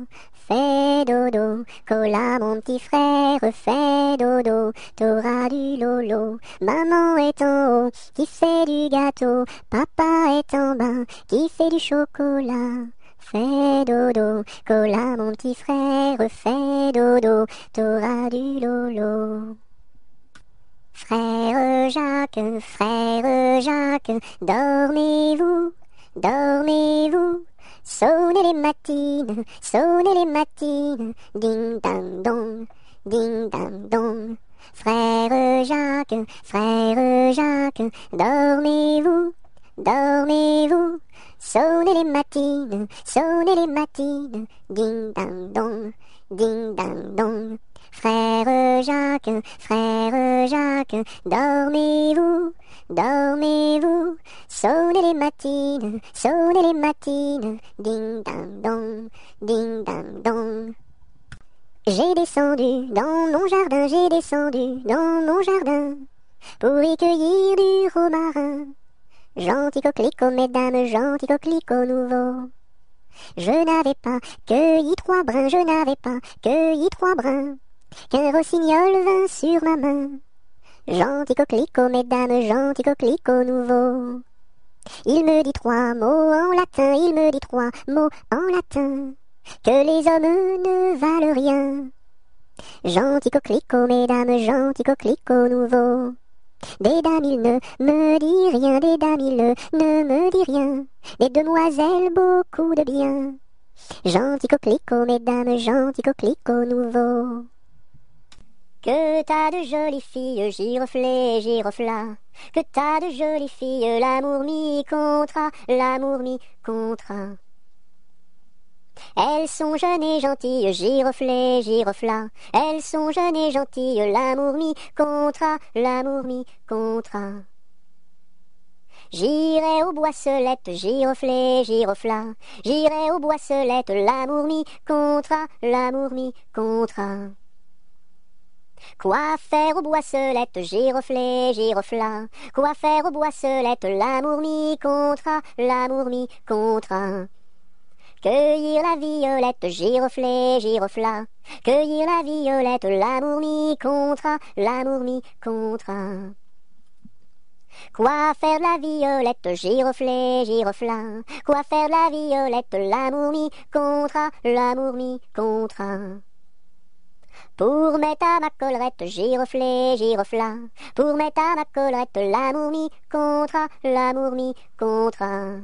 Fais dodo, cola mon petit frère, fais dodo, t'auras du lolo. Maman est en haut, qui fait du gâteau, papa est en bas, qui fait du chocolat. Fais dodo, cola mon petit frère, fais dodo, t'auras du lolo. Frère Jacques, dormez-vous, dormez-vous. Sonnez les matines, ding dang dong, ding dang dong. Frère Jacques, dormez-vous, dormez-vous. Sonnez les matines, ding dang dong, ding dang dong. Frère Jacques, dormez-vous, dormez-vous. Sonnez les matines, ding dang dong, ding dang dong. J'ai descendu dans mon jardin, pour y cueillir du romarin. Gentil coquelicot, mesdames, gentil coquelicot nouveau. Je n'avais pas cueilli 3 brins, qu'un rossignol vint sur ma main. Gentil coquelicot, mesdames, gentil coquelicot nouveau. Il me dit 3 mots en latin, que les hommes ne valent rien. Gentil coquelicot, mesdames, gentil coquelicot nouveau. Des dames il ne me dit rien, des dames il ne me dit rien. Des demoiselles beaucoup de bien. Gentil coquelicot, mesdames, gentil coquelicot nouveau. Que t'as de jolies filles, giroflées, giroflas. Que t'as de jolies filles, l'amour mi contra, l'amour mi contra. Elles sont jeunes et gentilles, giroflées, giroflas. Elles sont jeunes et gentilles, l'amour mi contra, l'amour mi contra. J'irai aux boisselettes, giroflées, giroflas. J'irai aux boisselettes, l'amour mi contra, l'amour mi contra. Quoi faire aux boisselettes, giroflées, giroflas? Quoi faire aux boisselettes, l'amour mi contra, l'amour mi contra. Cueillir la violette, giroflée, giroflas. Cueillir la violette, l'amour mi contra, l'amour mi contra. Quoi faire de la violette, giroflée, giroflas? Quoi faire de la violette, l'amour mi contra, l'amour mi contra. Pour mettre à ma collerette, giroflée, giroflas. Pour mettre à ma collerette, l'amour mi contra, l'amour mi contra.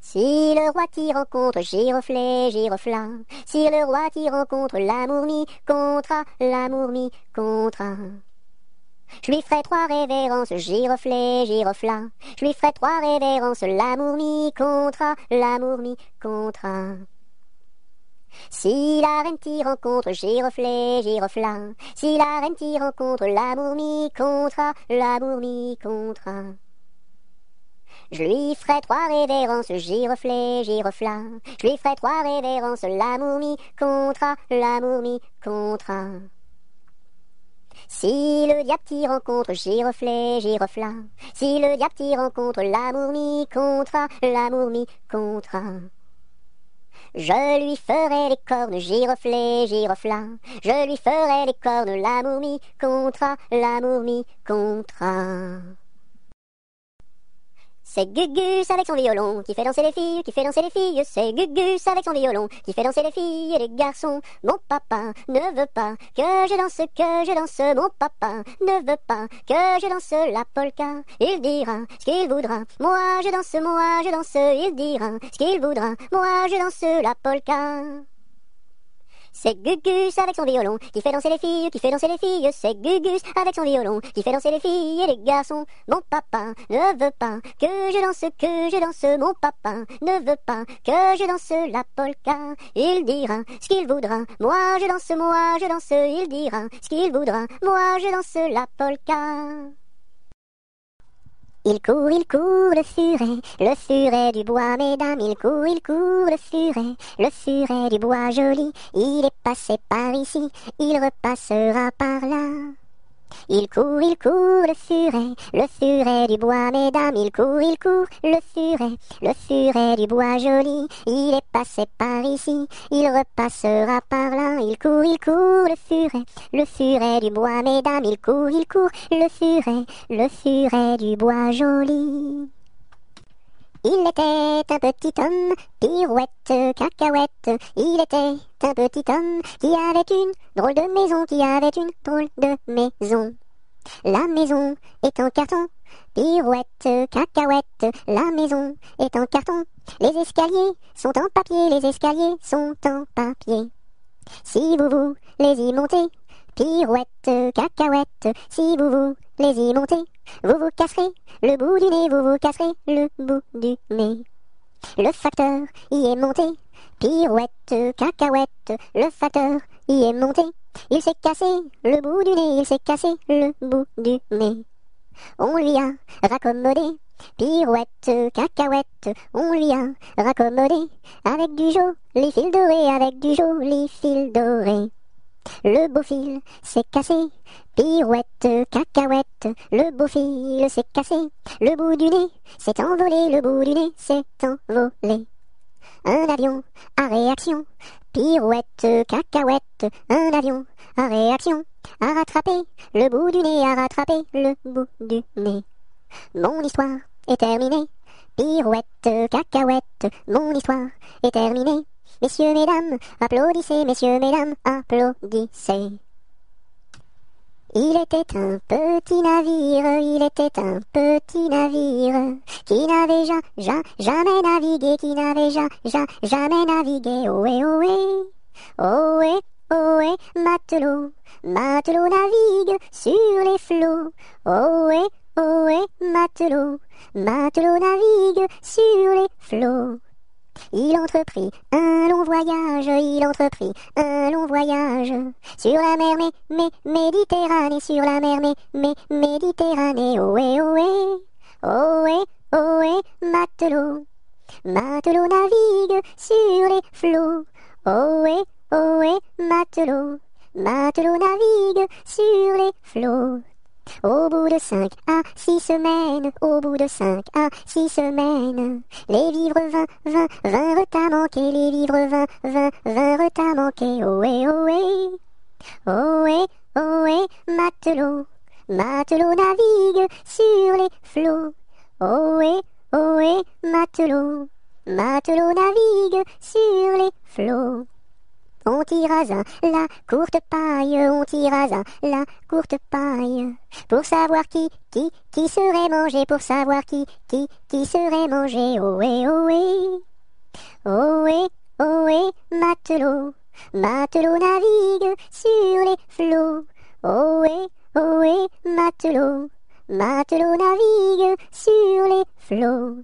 Si le roi t'y rencontre, giroflée, giroflas. Si le roi t'y rencontre, l'amour mi contra, l'amour mi contra. Je lui ferai 3 révérences, giroflée, giroflas. Je lui ferai 3 révérences, l'amour mi contra, l'amour mi contra. Si la reine t'y rencontre, giroflée, giroflas. Si la reine t'y rencontre, l'amour mi contra, l'amour mi contra. Je lui ferai 3 révérences, giroflée, girofla. Je lui ferai 3 révérences, l'amour mi contra, l'amour mi contra. Si le diable t'y rencontre, giroflée, girofla. Si le diable t'y rencontre, l'amour mi contra, l'amour mi contra. Je lui ferai les cornes, giroflée, girofla. Je lui ferai les cornes, l'amour mi contra, l'amour mi contra. C'est Gugus avec son violon qui fait danser les filles, qui fait danser les filles. C'est Gugus avec son violon qui fait danser les filles et les garçons. Mon papa ne veut pas que je danse, que je danse. Mon papa ne veut pas que je danse la polka. Il dira ce qu'il voudra. Moi je danse, moi je danse. Il dira ce qu'il voudra. Moi je danse la polka. C'est Gugus avec son violon qui fait danser les filles, qui fait danser les filles. C'est Gugus avec son violon qui fait danser les filles et les garçons. Mon papa ne veut pas que je danse, que je danse. Mon papa ne veut pas que je danse la polka. Il dira ce qu'il voudra. Moi je danse, moi je danse. Il dira ce qu'il voudra. Moi je danse la polka. Il court, le furet du bois, mesdames. Il court, le furet du bois joli. Il est passé par ici, il repassera par là. Il court, le furet du bois, mesdames. Il court, le furet du bois joli. Il est passé par ici, il repassera par là. Il court, le furet du bois, mesdames. Il court, le furet du bois joli. Il était un petit homme, pirouette, cacahuète. Il était un petit homme qui avait une drôle de maison, qui avait une drôle de maison. La maison est en carton, pirouette, cacahuète. La maison est en carton. Les escaliers sont en papier, les escaliers sont en papier. Si vous voulez y monter, pirouette, cacahuète. Si vous voulez y monter, vous vous casserez le bout du nez, vous vous casserez le bout du nez. Le facteur y est monté, pirouette, cacahuète. Le facteur y est monté, il s'est cassé le bout du nez, il s'est cassé le bout du nez. On lui a raccommodé, pirouette, cacahuète. On lui a raccommodé avec du joli fil doré, avec du joli fil doré. Le beau fil s'est cassé, pirouette, cacahuète. Le beau fil s'est cassé, le bout du nez s'est envolé, le bout du nez s'est envolé. Un avion à réaction, pirouette, cacahuète. Un avion à réaction a rattrapé le bout du nez, a rattrapé le bout du nez. Mon histoire est terminée, pirouette, cacahuète. Mon histoire est terminée. Messieurs, mesdames, applaudissez, messieurs, mesdames, applaudissez. Il était un petit navire, il était un petit navire, qui n'avait jamais navigué, qui n'avait jamais navigué. Ohé, ohé, ohé, ohé, matelot, matelot navigue sur les flots. Ohé, ohé, matelot, matelot navigue sur les flots. Il entreprit un long voyage, il entreprit un long voyage sur la mer Méditerranée, sur la mer Méditerranée. Ohé, ohé, ohé, ohé, matelot, matelot navigue sur les flots. Ohé, ohé, matelot, matelot navigue sur les flots. Au bout de 5 à 6 semaines, au bout de 5 à 6 semaines, les vivres vinrent à manquer, les vivres vinrent à manquer. Ohé, ohé, ohé, ohé, matelot, matelot navigue sur les flots. Ohé, ohé, matelot, matelot navigue sur les flots. On tirasa la courte paille, on tirasa la courte paille, pour savoir qui serait mangé, pour savoir qui serait mangé. Ohé, ohé, ohé, ohé, matelot, matelot navigue sur les flots. Ohé, ohé, matelot, matelot navigue sur les flots.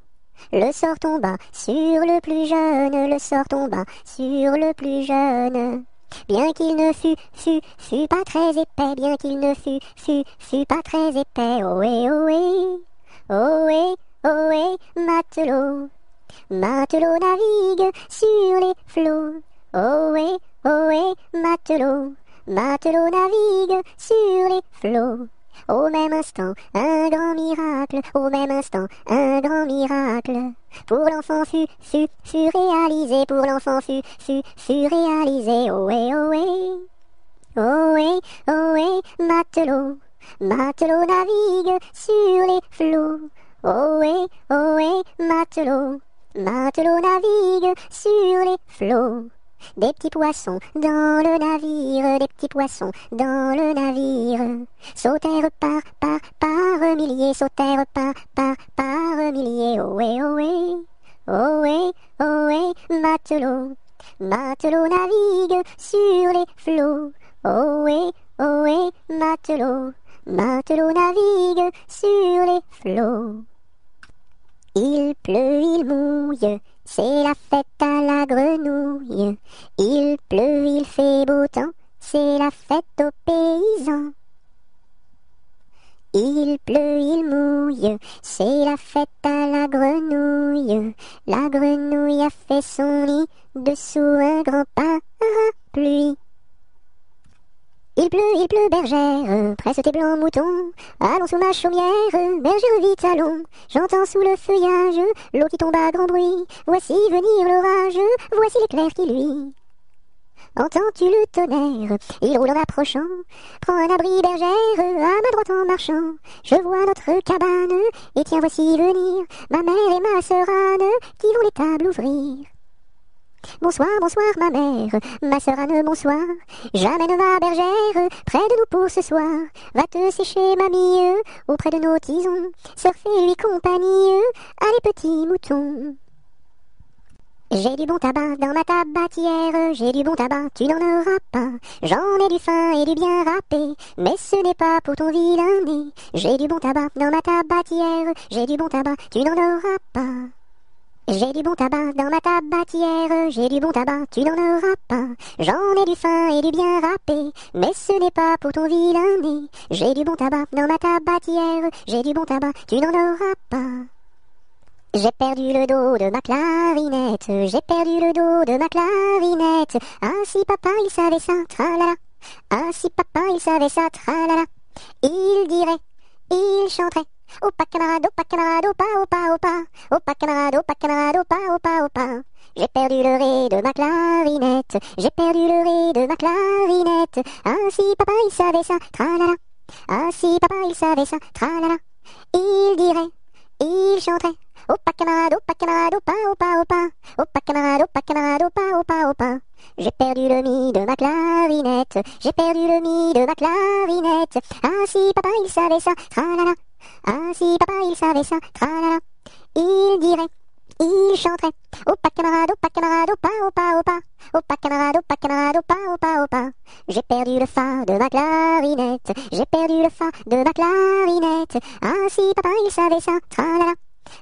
Le sort tomba sur le plus jeune, le sort tomba sur le plus jeune. Bien qu'il ne fût pas très épais, bien qu'il ne fût pas très épais. Ohé, ohé, ohé, ohé, matelot. Matelot navigue sur les flots. Ohé, ohé, matelot. Matelot navigue sur les flots. Au même instant, un grand miracle, au même instant, un grand miracle. Pour l'enfant fut réalisé, pour l'enfant fut réalisé. Ohé, ohé, ohé, ohé, matelot. Matelot navigue sur les flots. Ohé, ohé, matelot. Matelot navigue sur les flots. Des petits poissons dans le navire, des petits poissons dans le navire. Sautèrent par milliers, sautèrent par milliers. Ohé, ohé, ohé, ohé, matelot. Matelot navigue sur les flots. Ohé, ohé, matelot. Matelot navigue sur les flots. Il pleut, il mouille, c'est la fête à la grenouille. Il pleut, il fait beau temps, c'est la fête aux paysans. Il pleut, il mouille, c'est la fête à la grenouille. La grenouille a fait son nid dessous un grand parapluie. Il pleut, bergère, presse tes blancs moutons. Allons sous ma chaumière, bergère vite allons. J'entends sous le feuillage l'eau qui tombe à grand bruit. Voici venir l'orage, voici l'éclair qui luit. Entends-tu le tonnerre, il roule en approchant. Prends un abri, bergère, à ma droite en marchant. Je vois notre cabane, et tiens voici venir ma mère et ma sœur Anne, qui vont les tables ouvrir. Bonsoir, bonsoir ma mère, ma sœur Anne, bonsoir. J'amène ma bergère près de nous pour ce soir. Va te sécher mamie, auprès de nos tisons. Sœur fais-lui compagnie, allez petits moutons. J'ai du bon tabac dans ma tabatière, j'ai du bon tabac, tu n'en auras pas. J'en ai du fin et du bien râpé, mais ce n'est pas pour ton vilain nez. J'ai du bon tabac dans ma tabatière, j'ai du bon tabac, tu n'en auras pas. J'ai du bon tabac dans ma tabatière, j'ai du bon tabac, tu n'en auras pas. J'en ai du fin et du bien râpé, mais ce n'est pas pour ton vilain nez. J'ai du bon tabac dans ma tabatière, j'ai du bon tabac, tu n'en auras pas. J'ai perdu le dos de ma clarinette, j'ai perdu le dos de ma clarinette. Ah si papa il savait ça, tralala. Ah si papa il savait ça, tralala. Il dirait, il chanterait. Opa camarade, opa camarade, opa, opa, opa. Opa camarade, opa camarade, opa, opa, opa. J'ai perdu le ré de ma clarinette, j'ai perdu le ré de ma clarinette. Ah si papa il savait ça, tralala. Ah si papa il savait ça, tralala. Il dirait, il chanterait. Opa camarade, opa, opa, opa. Opa camarade, opa, opa, opa. J'ai perdu le mi de ma clarinette, j'ai perdu le mi de ma clarinette. Ah si papa il savait ça, tralala. Ah si papa il savait ça, tralala. Il dirait, il chanterait. Opa camarade, opa, opa, opa. Opa camarade, opa, opa, opa. J'ai perdu le fa de ma clarinette, j'ai perdu le fa de ma clarinette. Ah si papa il savait ça, tralala.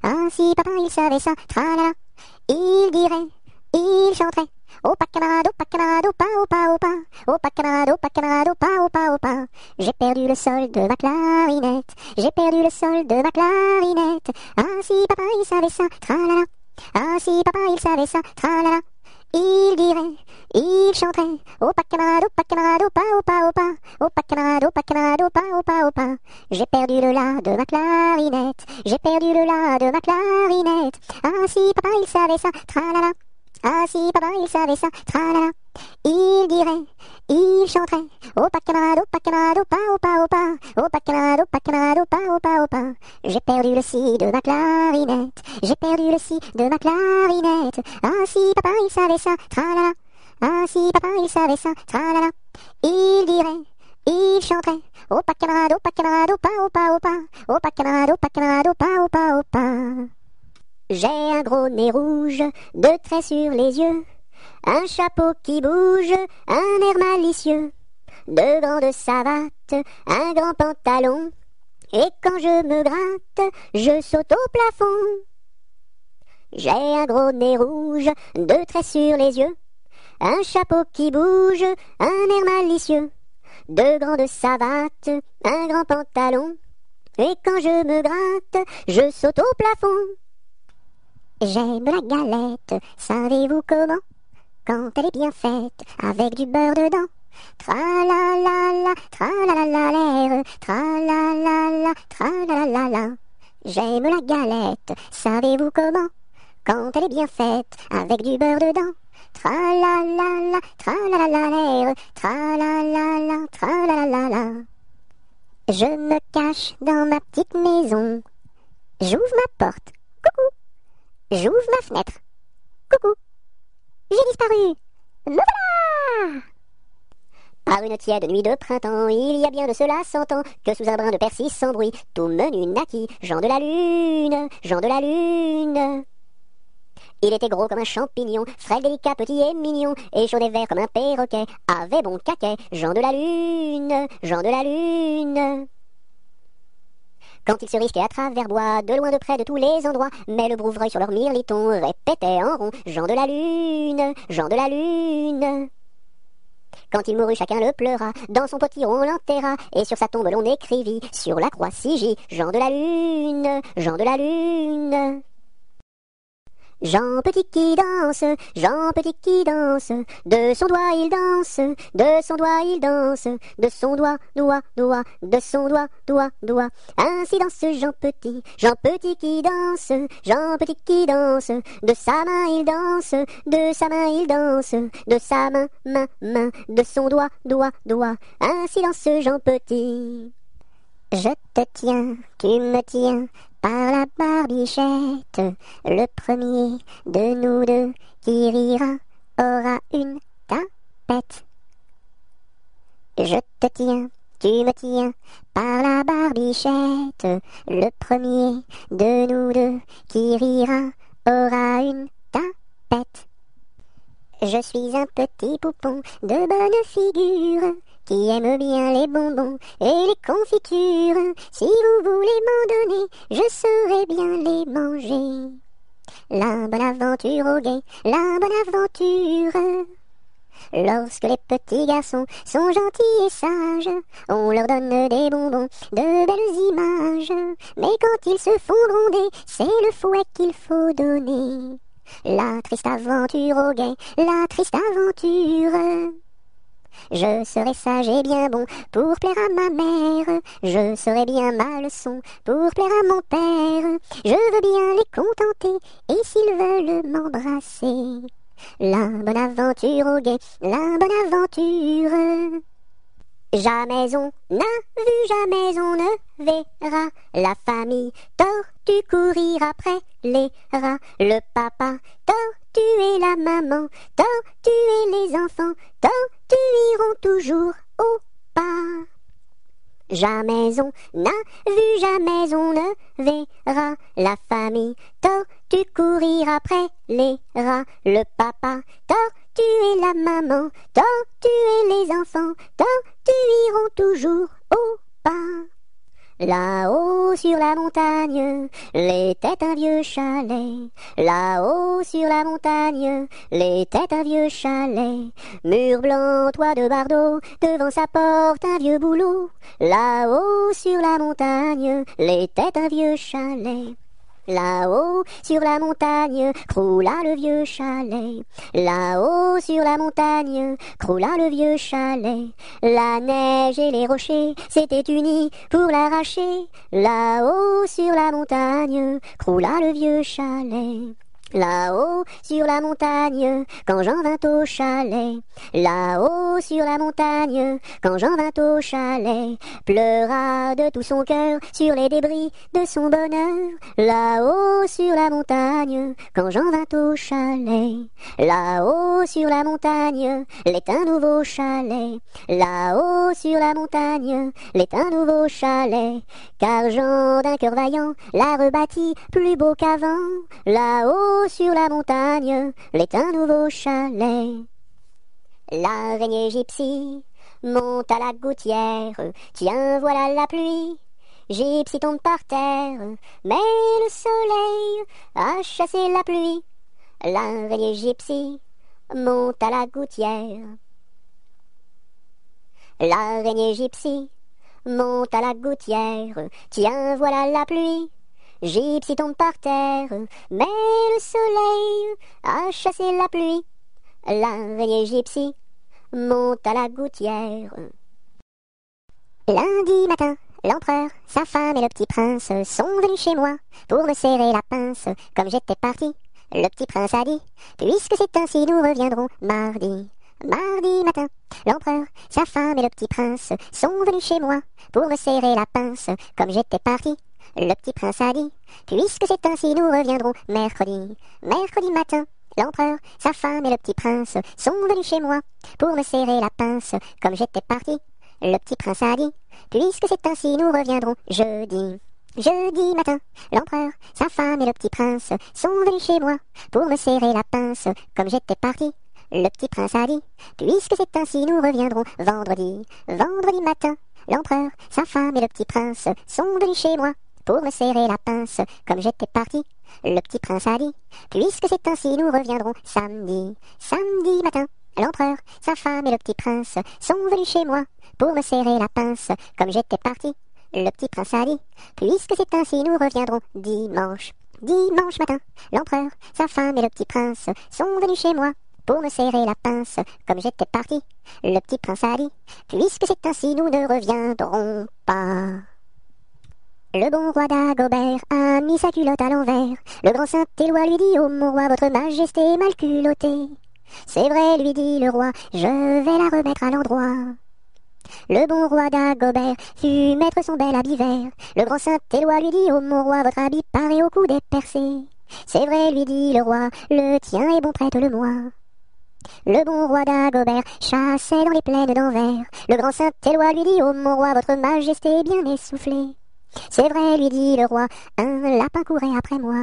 Ah si papa il savait ça, tralala. Il dirait, il chanterait. Opa camarade, opa, opa, opa. Opa camarade, opa, opa, opa. J'ai perdu le sol de ma clarinette, j'ai perdu le sol de ma clarinette. Ah si papa il savait ça, tralala. Ah si papa il savait ça, tralala. Il dirait, il chanterait. Opa camarade, opa, opa, opa. Opa camarade, opa, opa, opa. J'ai perdu le la de ma clarinette, j'ai perdu le la de ma clarinette. Ah si papa il savait ça, tralala. Ah si papa il savait ça, tralala. Il dirait, il chanterait. Opa camarade, opa, opa, opa. Opa camarade, opa, opa, opa. J'ai perdu le si de ma clarinette, j'ai perdu le si de ma clarinette. Ah si papa il savait ça, tralala. Ah si papa il savait ça, tralala. Il dirait, il chanterait. Opa camarade, opa, opa, opa. Opa camarade, opa, opa, opa. J'ai un gros nez rouge, deux traits sur les yeux, un chapeau qui bouge, un air malicieux, deux grandes savates, un grand pantalon, et quand je me gratte, je saute au plafond. J'ai un gros nez rouge, deux traits sur les yeux, un chapeau qui bouge, un air malicieux, deux grandes savates, un grand pantalon, Et quand je me gratte, je saute au plafond. J'aime la galette, savez-vous comment? Quand elle est bien faite, avec du beurre dedans. Tra-la-la-la, tra-la-la-la-l'air, tra-la-la-la, tra-la-la-la-la. J'aime la galette, savez-vous comment? Quand elle est bien faite, avec du beurre dedans. Tra-la-la-la, tra-la-la-la-l'air, tra-la-la-la, tra-la-la-la-la. Je me cache dans ma petite maison. J'ouvre ma porte. Coucou. J'ouvre ma fenêtre. Coucou. J'ai disparu. Me voilà! Par une tiède nuit de printemps, il y a bien de cela 100 ans, que sous un brin de persil sans bruit, tout menu naquit, Jean de la Lune, Jean de la Lune. Il était gros comme un champignon, frêle, délicat, petit et mignon, et chaud et vert comme un perroquet, avait bon caquet, Jean de la Lune, Jean de la Lune. Quand il se risquait à travers bois, de loin de près de tous les endroits, mais le brouvreuil sur leur mirliton répétait en rond, Jean de la Lune, Jean de la Lune. Quand il mourut, chacun le pleura, dans son potiron on l'enterra, et sur sa tombe l'on écrivit, sur la croix Sigie, Jean de la Lune, Jean de la Lune. Jean Petit qui danse, Jean Petit qui danse, de son doigt il danse, de son doigt il danse, de son doigt, doigt, doigt, de son doigt, doigt, doigt. Ainsi danse Jean Petit qui danse, Jean Petit qui danse, de sa main il danse, de sa main il danse, de sa main, main, main, de son doigt, doigt, doigt. Ainsi danse Jean Petit. Je te tiens, tu me tiens, par la barbichette, le premier de nous deux qui rira aura une tapette. Je te tiens, tu me tiens, par la barbichette, le premier de nous deux qui rira aura une tapette. Je suis un petit poupon de bonne figure, qui aime bien les bonbons et les confitures. Si vous voulez m'en donner, je saurai bien les manger. La bonne aventure au guet, la bonne aventure. Lorsque les petits garçons sont gentils et sages, on leur donne des bonbons, de belles images. Mais quand ils se font gronder, c'est le fouet qu'il faut donner. La triste aventure au guet, la triste aventure. Je serai sage et bien bon pour plaire à ma mère. Je serai bien ma leçon pour plaire à mon père. Je veux bien les contenter et s'ils veulent m'embrasser. La bonne aventure au guet, la bonne aventure. Jamais on n'a vu, jamais on ne verra la famille tortue courir après les rats. Le papa tortue et la maman tortue et les enfants tortues iront toujours au pas. Jamais on n'a vu, jamais on ne verra la famille tortue courir après les rats. Le papa tortue et la maman tortue et les enfants tortues iront toujours au pas. Là-haut sur la montagne, l'était un vieux chalet. Là-haut sur la montagne, l'était un vieux chalet. Mur blanc, toit de bardeaux, devant sa porte un vieux bouleau. Là-haut sur la montagne, l'était un vieux chalet. Là-haut sur la montagne, croula le vieux chalet. Là-haut sur la montagne, croula le vieux chalet. La neige et les rochers s'étaient unis pour l'arracher. Là-haut sur la montagne, croula le vieux chalet. Là-haut sur la montagne, quand Jean vint au chalet. Là-haut sur la montagne, quand Jean vint au chalet, pleura de tout son cœur sur les débris de son bonheur. Là-haut sur la montagne, quand Jean vint au chalet. Là-haut sur la montagne, l'est un nouveau chalet. Là-haut sur la montagne, l'est un nouveau chalet. Car Jean d'un cœur vaillant l'a rebâti plus beau qu'avant. Là-haut sur la montagne, l'est un nouveau chalet. L'araignée gypsy monte à la gouttière. Tiens, voilà la pluie. Gypsy tombe par terre, mais le soleil a chassé la pluie. L'araignée gypsy monte à la gouttière. L'araignée gypsy monte à la gouttière, tiens voilà la pluie. Gypsy tombe par terre, mais le soleil a chassé la pluie. L'araignée Gypsy monte à la gouttière. Lundi matin, l'empereur, sa femme et le petit prince sont venus chez moi pour me serrer la pince. Comme j'étais parti, le petit prince a dit, puisque c'est ainsi, nous reviendrons mardi. Mardi matin, l'empereur, sa femme et le petit prince sont venus chez moi pour me serrer la pince. Comme j'étais parti, le petit prince a dit, puisque c'est ainsi, nous reviendrons mercredi. Mercredi matin, l'empereur, sa femme et le petit prince sont venus chez moi pour me serrer la pince. Comme j'étais parti, le petit prince a dit, puisque c'est ainsi, nous reviendrons jeudi. Jeudi matin, l'empereur, sa femme et le petit prince sont venus chez moi pour me serrer la pince. Comme j'étais parti, le petit prince a dit, puisque c'est ainsi, nous reviendrons vendredi. Vendredi matin, l'empereur, sa femme et le petit prince sont venus chez moi pour me serrer la pince. Comme j'étais parti, le petit prince a dit, puisque c'est ainsi, nous reviendrons samedi. Samedi matin, l'empereur, sa femme et le petit prince sont venus chez moi pour me serrer la pince. Comme j'étais parti, le petit prince a dit, puisque c'est ainsi, nous reviendrons dimanche. Dimanche matin, l'empereur, sa femme et le petit prince sont venus chez moi pour me serrer la pince. Comme j'étais parti, le petit prince a dit, puisque c'est ainsi, nous ne reviendrons pas. Le bon roi d'Agobert a mis sa culotte à l'envers. Le grand Saint-Éloi lui dit, oh mon roi, votre majesté est mal culottée. C'est vrai, lui dit le roi, je vais la remettre à l'endroit. Le bon roi d'Agobert fut mettre son bel habit vert. Le grand Saint-Éloi lui dit, oh mon roi, votre habit paraît au cou des percés. C'est vrai, lui dit le roi, le tien est bon, prête-le-moi. Le bon roi d'Agobert chassait dans les plaines d'Anvers. Le grand Saint-Éloi lui dit, oh mon roi, votre majesté est bien essoufflée. C'est vrai, lui dit le roi, un lapin courait après moi.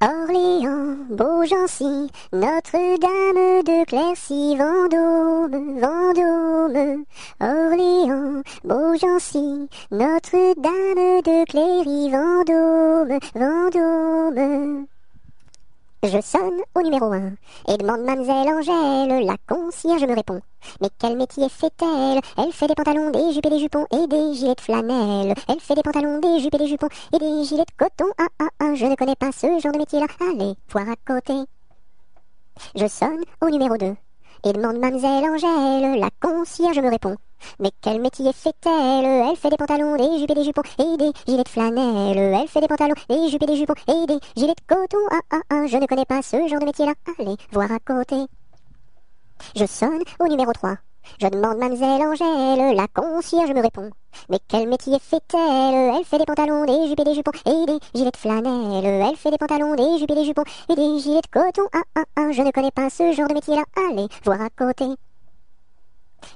Orléans, Beaugency, Notre-Dame de Clercy, Vendôme, Vendôme. Orléans, Beaugency, Notre-Dame de Cléry, Vendôme, Vendôme. Je sonne au numéro 1 et demande mademoiselle Angèle. La concierge me répond. Mais quel métier fait-elle? Elle fait des pantalons, des jupes et des jupons et des gilets de flanelle. Elle fait des pantalons, des jupes et des jupons et des gilets de coton. Ah ah ah, je ne connais pas ce genre de métier-là. Allez, voir à côté. Je sonne au numéro 2 et demande mademoiselle Angèle. La concierge me répond. Mais quel métier fait-elle? Elle fait des pantalons, des jupes et des jupons et des gilets de flanelle. Elle fait des pantalons, des jupes et des jupons et des gilets de coton. Ah ah ah, je ne connais pas ce genre de métier-là. Allez, voir à côté. Je sonne au numéro 3. Je demande mademoiselle Angèle. La concierge me répond. Mais quel métier fait-elle? Elle fait des pantalons, des jupes et des jupons et des gilets de flanelle. Elle fait des pantalons, des jupes et des jupons et des gilets de coton. Ah ah ah, je ne connais pas ce genre de métier-là. Allez, voir à côté.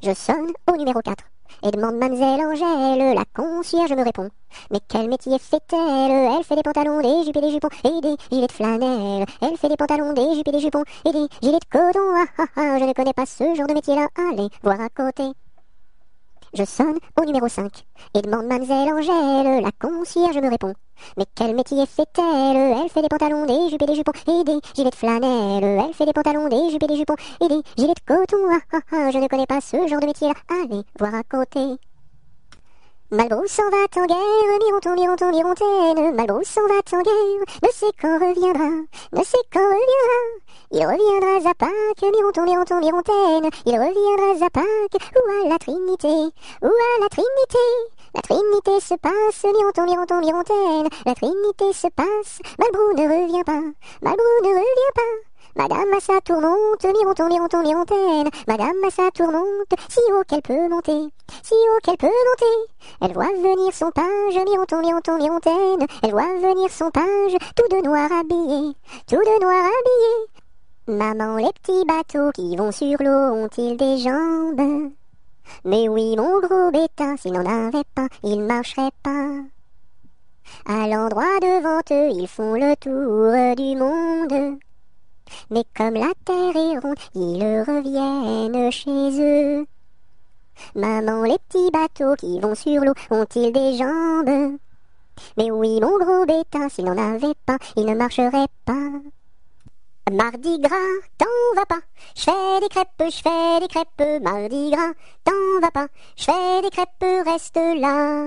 Je sonne au numéro 4 et demande mademoiselle Angèle. La concierge me répond. Mais quel métier fait-elle? Elle fait des pantalons, des jupes et des jupons et des gilets de flanelle. Elle fait des pantalons, des jupes et des jupons et des gilets de coton. Ah ah ah, je ne connais pas ce genre de métier-là. Allez, voir à côté. Je sonne au numéro 5 et demande mademoiselle Angèle. La concierge me répond. Mais quel métier fait-elle? Elle fait des pantalons, des jupes et des jupons et des gilets de flanelle. Elle fait des pantalons, des jupes et des jupons et des gilets de coton. Ah ah ah, je ne connais pas ce genre de métier-là. Allez, voir à côté. Malbrousse s'en va en guerre, Mironton, Mironton, Mirontaine. Malbrousse s'en va en guerre, ne sait quand reviendra, ne sait quand reviendra. Il reviendra à Pâques, Mironton, Mironton, Mirontaine. Il reviendra à Pâques, ou à la Trinité, ou à la Trinité. La Trinité se passe, Mironton, Mironton, Mirontaine. La Trinité se passe, Malbrou ne revient pas, Malbrou ne revient pas. Madame à sa tourmente, Mironton, Mironton, Mirontaine. Madame à sa tourmente, si haut qu'elle peut monter, si haut qu'elle peut monter. Elle voit venir son page, Mironton, Mironton, Mirontaine. Elle voit venir son page, tout de noir habillé, tout de noir habillé. Maman, les petits bateaux qui vont sur l'eau ont-ils des jambes? Mais oui, mon gros bétain, s'il n'en avait pas, il marcherait pas. À l'endroit devant eux, ils font le tour du monde. Mais comme la terre est ronde, ils reviennent chez eux. Maman, les petits bateaux qui vont sur l'eau ont-ils des jambes? Mais oui, mon gros bétain, s'il n'en avait pas, il ne marcherait pas. Mardi gras, t'en vas pas, je fais des crêpes, mardi gras, t'en vas pas, je fais des crêpes, reste là.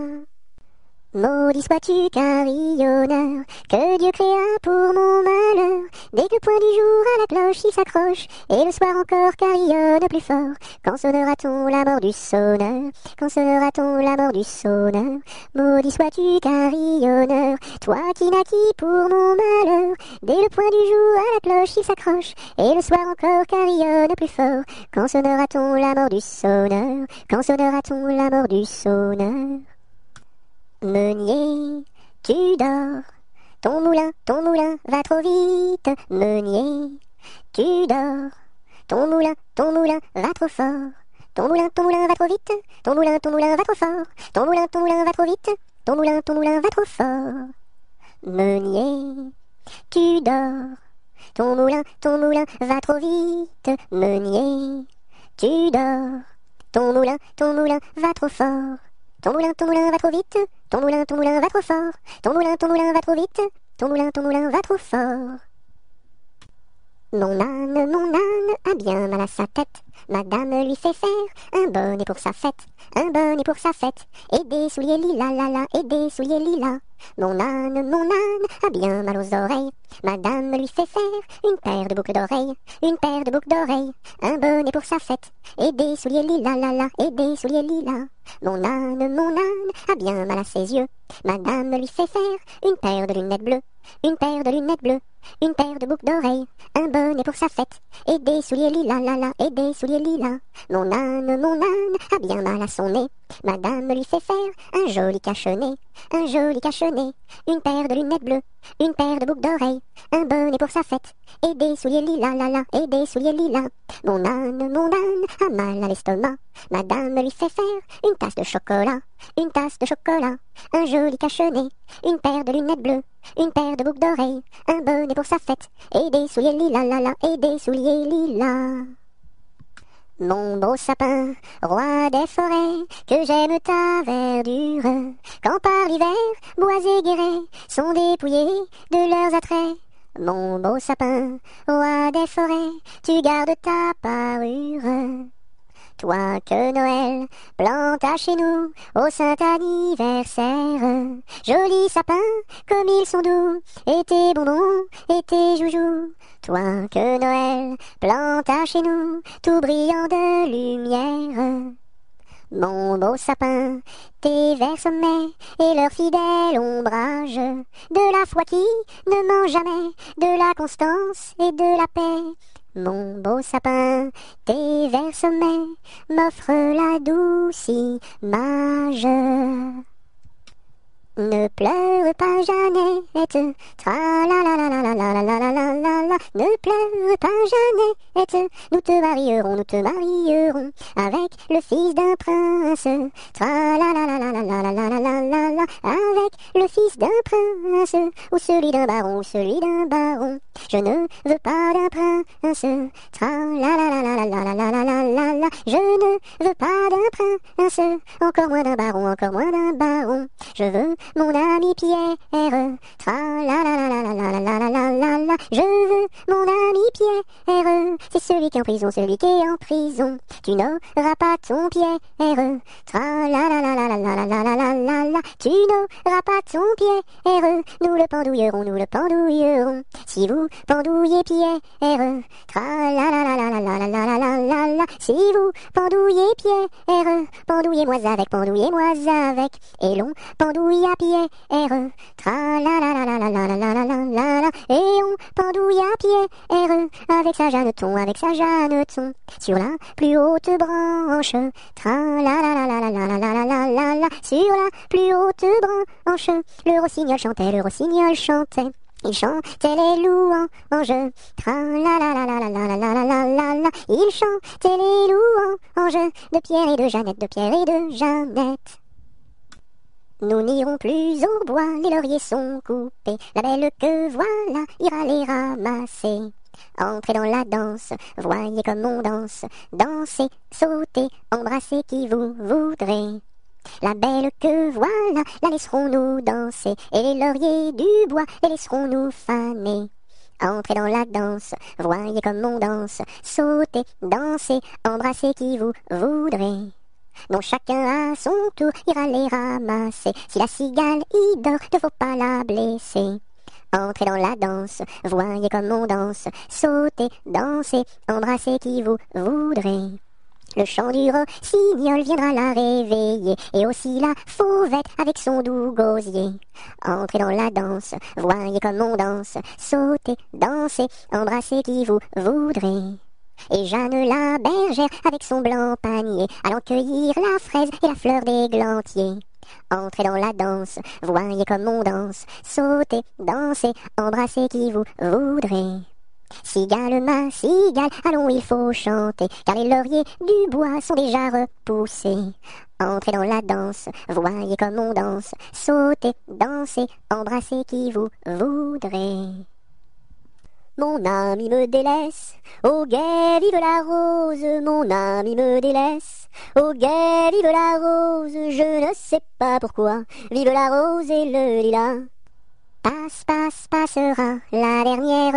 Maudit sois-tu carillonneur, que Dieu créa pour mon malheur. Dès que le point du jour à la cloche il s'accroche, et le soir encore carillonne plus fort. Quand sonnera-t-on la mort du sonneur? Quand sonnera-t-on la mort du sonneur? Maudit sois-tu carillonneur, toi qui naquis pour mon malheur. Dès le point du jour à la cloche il s'accroche, et le soir encore carillonne plus fort. Quand sonnera-t-on la mort du sonneur? Quand sonnera-t-on la mort du sonneur? Meunier, tu dors, ton moulin va trop vite. Meunier, tu dors, ton moulin va trop fort. Ton moulin va trop vite, ton moulin va trop fort. Ton moulin va trop vite, ton moulin va trop fort. Meunier, tu dors, ton moulin va trop vite. Meunier, tu dors, ton moulin va trop fort. Ton moulin va trop vite, ton moulin va trop fort. Ton moulin va trop vite, ton moulin va trop fort. Mon âne a bien mal à sa tête. Madame lui fait faire un bonnet pour sa fête, un bonnet pour sa fête, et des souliers lilas, la la, et des souliers lilas. Mon âne a bien mal aux oreilles. Madame lui fait faire une paire de boucles d'oreilles, une paire de boucles d'oreilles, un bonnet pour sa fête, et des souliers lilas, la la, et des souliers lilas. Mon âne a bien mal à ses yeux. Madame lui fait faire une paire de lunettes bleues, une paire de lunettes bleues, une paire de boucles d'oreilles, un bonnet pour sa fête, et des souliers lilas, la la, et des souliers lilas. Mon âne a bien mal à son nez. Madame lui fait faire un joli cache-nez, un joli cache-nez, une paire de lunettes bleues, une paire de boucles d'oreilles, un bonnet pour sa fête, et des souliers lilas, la la, et des souliers lilas. Mon âne a mal à l'estomac. Madame lui fait faire une tasse de chocolat, une tasse de chocolat, un joli cache-nez, une paire de lunettes bleues, une paire de boucles d'oreilles, un bonnet pour sa fête, et des souliers lilas, la la, et des souliers lilas. Mon beau sapin, roi des forêts, que j'aime ta verdure, quand par l'hiver, bois et guérets sont dépouillés de leurs attraits. Mon beau sapin, roi des forêts, tu gardes ta parure. Toi que Noël planta chez nous au saint anniversaire. Jolis sapins, comme ils sont doux, et tes bonbons, et tes joujoux. Toi que Noël planta chez nous, tout brillant de lumière. Mon beau sapin, tes verts sommets et leur fidèle ombrage, de la foi qui ne ment jamais, de la constance et de la paix. Mon beau sapin, tes verts sommets m'offrent la douce image. Ne pleure pas Jeannette, tra-la-la-la-la-la-la-la-la-la-la. Ne pleure pas Jeannette, nous te marierons avec le fils d'un prince. Tra-la-la-la-la-la-la-la-la-la-la, avec le fils d'un prince, ou celui d'un baron, ou celui d'un baron. Je ne veux pas d'un prince, tra-la-la-la-la-la-la-la-la-la-la. Je ne veux pas d'un prince, encore moins d'un baron, encore moins d'un baron. Je veux mon ami Pierre, tra-la-la-la-la-la-la-la-la-la-la. Je veux mon ami Pierre, c'est celui qui est en prison, celui qui est en prison. Tu n'auras pas ton Pierre, tra-la-la-la-la-la-la-la-la-la-la. Tu n'auras pas ton Pierre, nous le pendouillerons, nous le pendouillerons. Si vous pendouillez Pierre, tra-la-la-la-la-la-la-la-la-la-la. Si vous pendouillez Pierre, pendouillez-moi avec, et l'on pendouille à Pierre, tra-la-la-la-la-la-la-la-la-la-la-la, et on pendouille à Pierre, avec sa Jeanneton, sur la plus haute branche, tra-la-la-la-la-la-la-la-la-la-la, sur la plus haute branche, le rossignol chantait. Il chantait les louanges, tra-la-la-la-la-la-la-la-la-la-la. Il chantait les louanges de Pierre et de Jeannette. Nous n'irons plus au bois, les lauriers sont coupés. La belle que voilà ira les ramasser. Entrez dans la danse, voyez comme on danse. Dansez, sautez, embrassez qui vous voudrez. La belle que voilà, la laisserons-nous danser, et les lauriers du bois, les laisserons-nous faner. entrez dans la danse, voyez comme on danse, sautez, dansez, embrassez qui vous voudrez. dont chacun à son tour ira les ramasser. Si la cigale y dort, ne faut pas la blesser. Entrez dans la danse, voyez comme on danse, sautez, dansez, embrassez qui vous voudrez. Le chant du rossignol viendra la réveiller, et aussi la fauvette avec son doux gosier. Entrez dans la danse, voyez comme on danse, sautez, dansez, embrassez qui vous voudrez. Et Jeanne la bergère avec son blanc panier, allant cueillir la fraise et la fleur d'églantier. Entrez dans la danse, voyez comme on danse, sautez, dansez, embrassez qui vous voudrez. Cigale, ma cigale, allons il faut chanter, car les lauriers du bois sont déjà repoussés. Entrez dans la danse, voyez comme on danse, sautez, dansez, embrassez qui vous voudrez. Mon ami me délaisse, au guet vive la rose, mon ami me délaisse, au guet vive la rose, je ne sais pas pourquoi, vive la rose et le lilas. Passe, passe, passera, la dernière,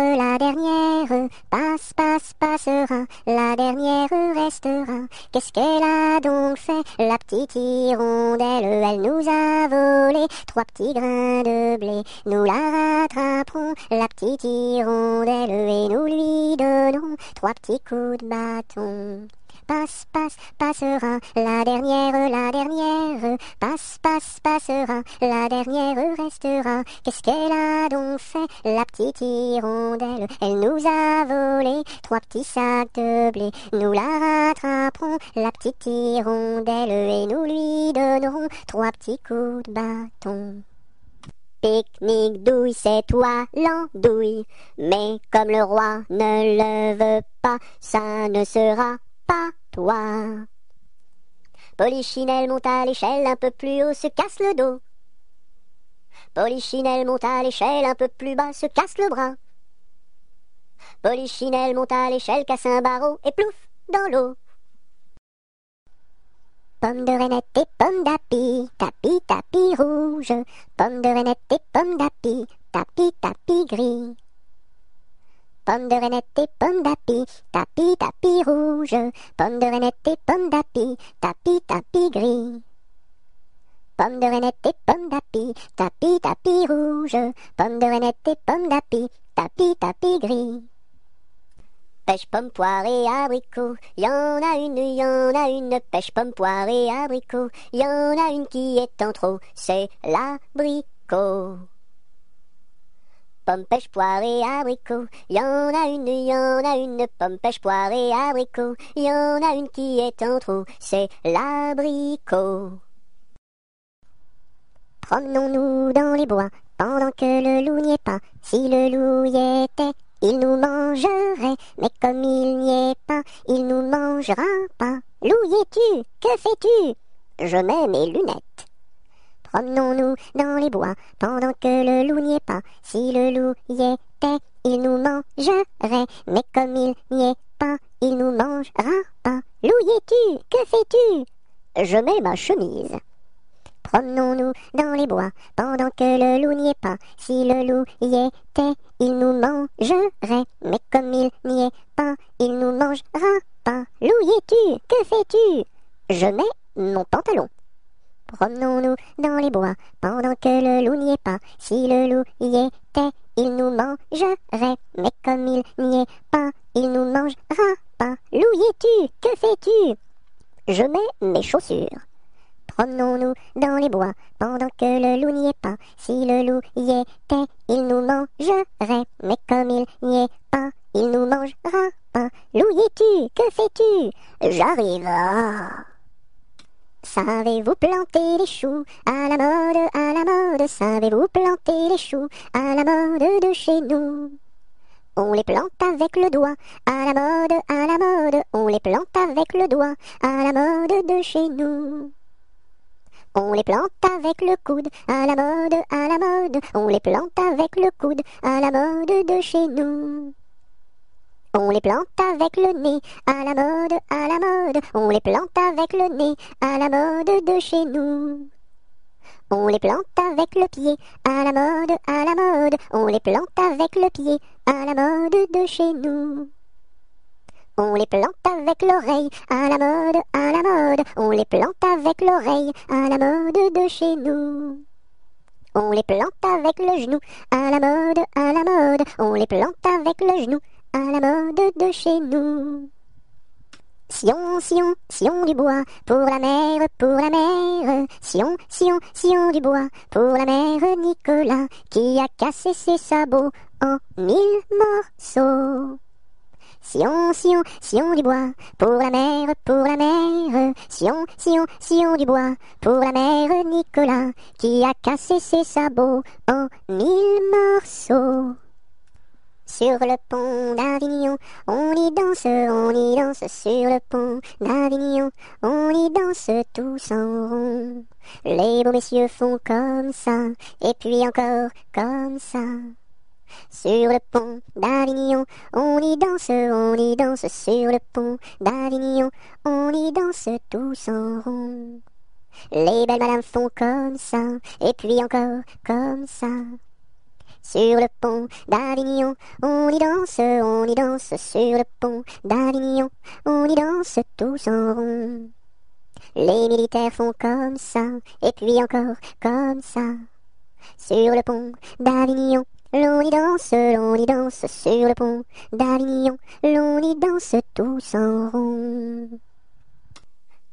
passe, passe, passera, la dernière restera. Qu'est-ce qu'elle a donc fait, la petite hirondelle, elle nous a volé 3 petits grains de blé. Nous la rattraperons, la petite hirondelle, et nous lui donnerons 3 petits coups de bâton. Passe, passe, passera, la dernière, passe, passe, passera, la dernière restera. Qu'est-ce qu'elle a donc fait, la petite hirondelle? Elle nous a volé 3 petits sacs de blé. Nous la rattraperons, la petite hirondelle, et nous lui donnerons 3 petits coups de bâton. Pique-nique douille, c'est toi l'andouille, mais comme le roi ne le veut pas, ça ne sera pas toi. Polichinelle monte à l'échelle, un peu plus haut, se casse le dos. Polichinelle monte à l'échelle, un peu plus bas, se casse le bras. Polichinelle monte à l'échelle, casse un barreau et plouf dans l'eau. Pomme de reinette et pomme d'api, tapis, tapis rouge. Pomme de reinette et pomme d'api, tapis, tapis gris. Pomme de reinette et pomme d'api, tapis, tapis rouge. Pomme de reinette et pomme d'api, tapis, tapis gris. Pomme de reinette et pomme d'api, tapis, tapis rouge. Pomme de reinette et pomme d'api, tapis, tapis gris. Pêche, pomme, poire et abricot, y en a une, pêche, pomme, poire et abricot, y en a une qui est en trop, c'est l'abricot. Pomme, pêche, poire et abricot, y en a une, pomme, pêche, poire et abricot, y en a une qui est en trop, c'est l'abricot. Promenons-nous dans les bois, pendant que le loup n'y est pas. Si le loup y était, il nous mangerait, mais comme il n'y est pas, il nous mangera pas. Loup, y es-tu? Que fais-tu? Je mets mes lunettes. Promenons-nous dans les bois, pendant que le loup n'y est pas. Si le loup y était, il nous mangerait, mais comme il n'y est pas, il nous mangera pas. Loup, y es-tu? Que fais-tu? Je mets ma chemise. Promenons-nous dans les bois, pendant que le loup n'y est pas. Si le loup y était, il nous mangerait, mais comme il n'y est pas, il nous mangera pas. Loup, y es-tu? Que fais-tu? Je mets mon pantalon. Promenons-nous dans les bois, pendant que le loup n'y est pas. Si le loup y était, il nous mangerait, mais comme il n'y est pas, il nous mangera pas. Loup, y es-tu? Que fais-tu? Je mets mes chaussures. Promenons-nous dans les bois, pendant que le loup n'y est pas. Si le loup y était, il nous mangerait, mais comme il n'y est pas, il nous mangera pas. Loup, y es-tu? Que fais-tu? J'arrive. Savez-vous planter les choux à la mode, à la mode? Savez-vous planter les choux à la mode de chez nous? On les plante avec le doigt, à la mode, à la mode. On les plante avec le doigt, à la mode de chez nous. On les plante avec le coude, à la mode, à la mode. On les plante avec le coude, à la mode de chez nous. On les plante avec le nez, à la mode, à la mode. On les plante avec le nez, à la mode de chez nous. On les plante avec le pied, à la mode, à la mode. On les plante avec le pied, à la mode de chez nous. On les plante avec l'oreille, à la mode, à la mode. On les plante avec l'oreille, à la mode de chez nous. On les plante avec le genou, à la mode, à la mode. On les plante avec le genou, à la mode de chez nous. Sion, Sion, Sion du bois, pour la mère, pour la mère. Sion, Sion, Sion du bois, pour la mère Nicolas, qui a cassé ses sabots en 1000 morceaux. Sion, Sion, Sion du bois, pour la mère, pour la mère. Sion, Sion, Sion du bois, pour la mère Nicolas, qui a cassé ses sabots en 1000 morceaux. Sur le pont d'Avignon, on y danse sur le pont d'Avignon, on y danse tous en rond. Les beaux messieurs font comme ça, et puis encore comme ça. Sur le pont d'Avignon, on y danse sur le pont d'Avignon, on y danse tous en rond. Les belles madames font comme ça, et puis encore comme ça. Sur le pont d'Avignon, on y danse sur le pont d'Avignon, on y danse tous en rond. Les militaires font comme ça, et puis encore comme ça. Sur le pont d'Avignon, l'on y danse sur le pont d'Avignon, l'on y danse tous en rond.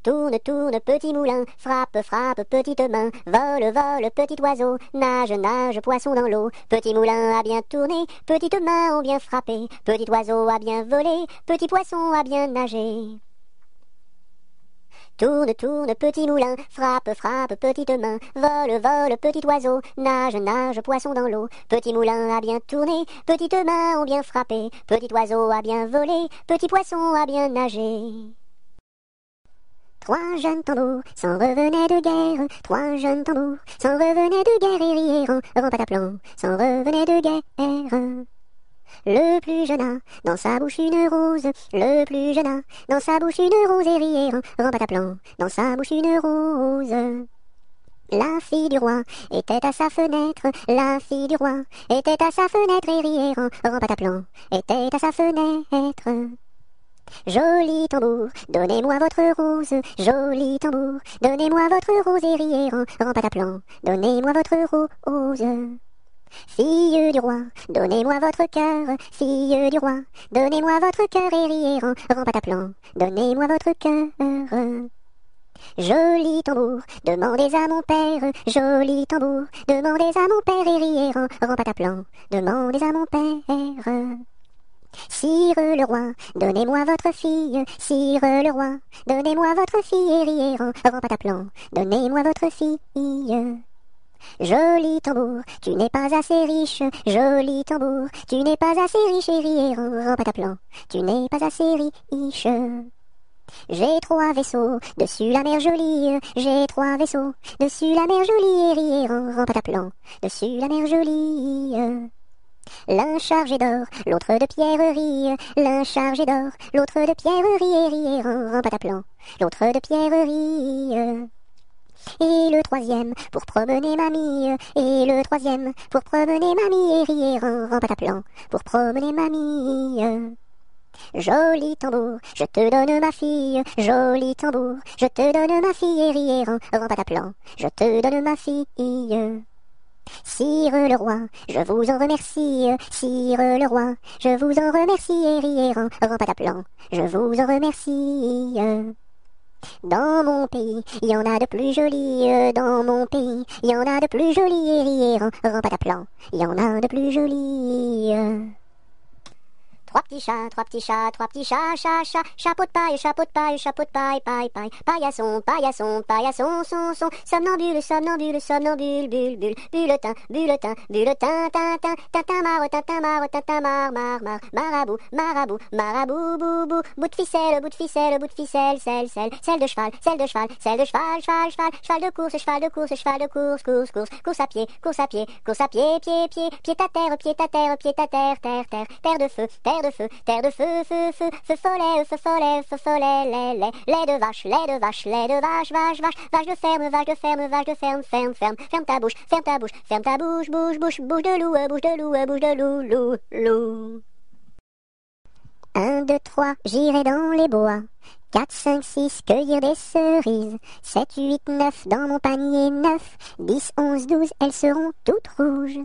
Tourne, tourne, petit moulin, frappe, frappe, petite main, vole, vole, petit oiseau, nage, nage, poisson dans l'eau. Petit moulin a bien tourné, petites mains ont bien frappé, petit oiseau a bien volé, petit poisson a bien nagé. Tourne, tourne, petit moulin, frappe, frappe, petite main, vole, vole, petit oiseau, nage, nage, poisson dans l'eau. Petit moulin a bien tourné, petites mains ont bien frappé, petit oiseau a bien volé, petit poisson a bien nagé. Trois jeunes tambours s'en revenaient de guerre, trois jeunes tambours s'en revenaient de guerre et rièrent en pataplan, s'en revenaient de guerre. Le plus jeune a dans sa bouche une rose, le plus jeune a dans sa bouche une rose et rièrent en pataplan, dans sa bouche une rose. La fille du roi était à sa fenêtre, la fille du roi était à sa fenêtre et rièrent en pataplan, était à sa fenêtre. Joli tambour, donnez-moi votre rose, joli tambour, donnez-moi votre rose et rièrent en pataplan, donnez-moi votre rose. Fille du roi, donnez-moi votre cœur, fille du roi, donnez-moi votre cœur et rièrent en pataplan, donnez-moi votre cœur. Joli tambour, demandez à mon père, joli tambour, demandez à mon père et rièrent en pataplan, demandez à mon père. Sire le roi, donnez-moi votre fille, sire le roi, donnez-moi votre fille et rièrent en pataplan, donnez-moi votre fille. Joli tambour, tu n'es pas assez riche, joli tambour, tu n'es pas assez riche et rièrent en pataplan, tu n'es pas assez riche. J'ai trois vaisseaux dessus la mer jolie, j'ai trois vaisseaux dessus la mer jolie et rièrent en pataplan, dessus la mer jolie. L'un chargé d'or, l'autre de pierreries, l'un chargé d'or, l'autre de pierreries et rièrent en pataplan, l'autre de pierreries. Et le troisième pour promener mamie, et le troisième pour promener mamie et rièrent en pataplan, pour promener mamie. Joli tambour, je te donne ma fille, joli tambour, je te donne ma fille et rièrent en pataplan, je te donne ma fille. Sire le roi, je vous en remercie, sire le roi, je vous en remercie et rièrent en pataplan, je vous en remercie. Dans mon pays, il y en a de plus jolis, dans mon pays, il y en a de plus jolis et rièrent en pataplan, il y en a de plus jolis. Trois petits chats, trois petits chats, trois petits chats, chat, chat, chapeau de paille, chapeau de paille, chapeau de paille, paille, paille, paillasson, paillasson, paillasson, son, somnambule, somnambule, somnambule, bulle, bulle, bulletin, bulletin, bulletin, tintin, tintin, mar, mar, marabout, marabout, marabout, boubou, bout de ficelle, bout de ficelle, bout de ficelle, selle de cheval, selle de cheval, selle de cheval, cheval, cheval, cheval de course, cheval de course, cheval de course, course, course, course à pied, course à pied, course à pied, pied, pied, pied à terre, pied à terre, pied à terre, terre, terre, terre de feu, feu, terre de feu, feu, feu, feu follet, feu follet, feu follet, lait de vache, lait de vache, lait de vache, vache, vache, vache de ferme, vache de ferme, vache de ferme, ferme, ferme, ferme ta bouche, ferme ta bouche, ferme ta bouche, bouche, bouche, bouche de loup, bouche de loup, bouche de loup, loup, loup. 1, 2, 3, j'irai dans les bois. 4, 5, 6, cueillir des cerises. 7, 8, 9, dans mon panier 9. 10, 11, 12, elles seront toutes rouges.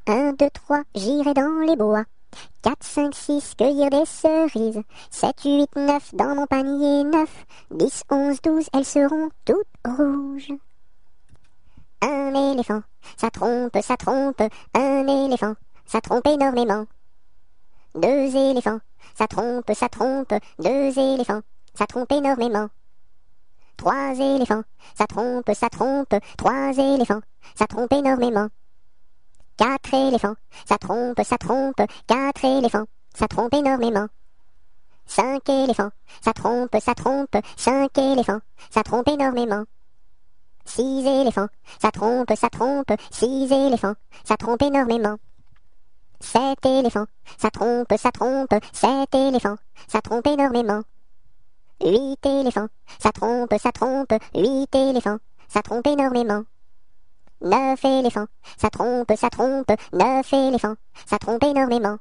1, 2, 3, j'irai dans les bois. 4, 5, 6, cueillir des cerises. 7, 8, 9, dans mon panier 9. 10, 11, 12, elles seront toutes rouges. Un éléphant, ça trompe, un éléphant, ça trompe énormément. 2 éléphants, ça trompe, 2 éléphants, ça trompe énormément. 3 éléphants, ça trompe, 3 éléphants, ça trompe énormément. 4 éléphants, ça trompe, 4 éléphants, ça trompe énormément. 5 éléphants, ça trompe, 5 éléphants, ça trompe énormément. 6 éléphants, ça trompe, 6 éléphants, ça trompe énormément. 7 éléphants, ça trompe, 7 éléphants, ça trompe énormément. 8 éléphants, ça trompe, 8 éléphants, ça trompe énormément. 9 éléphants, ça trompe, 9 éléphants, ça trompe énormément.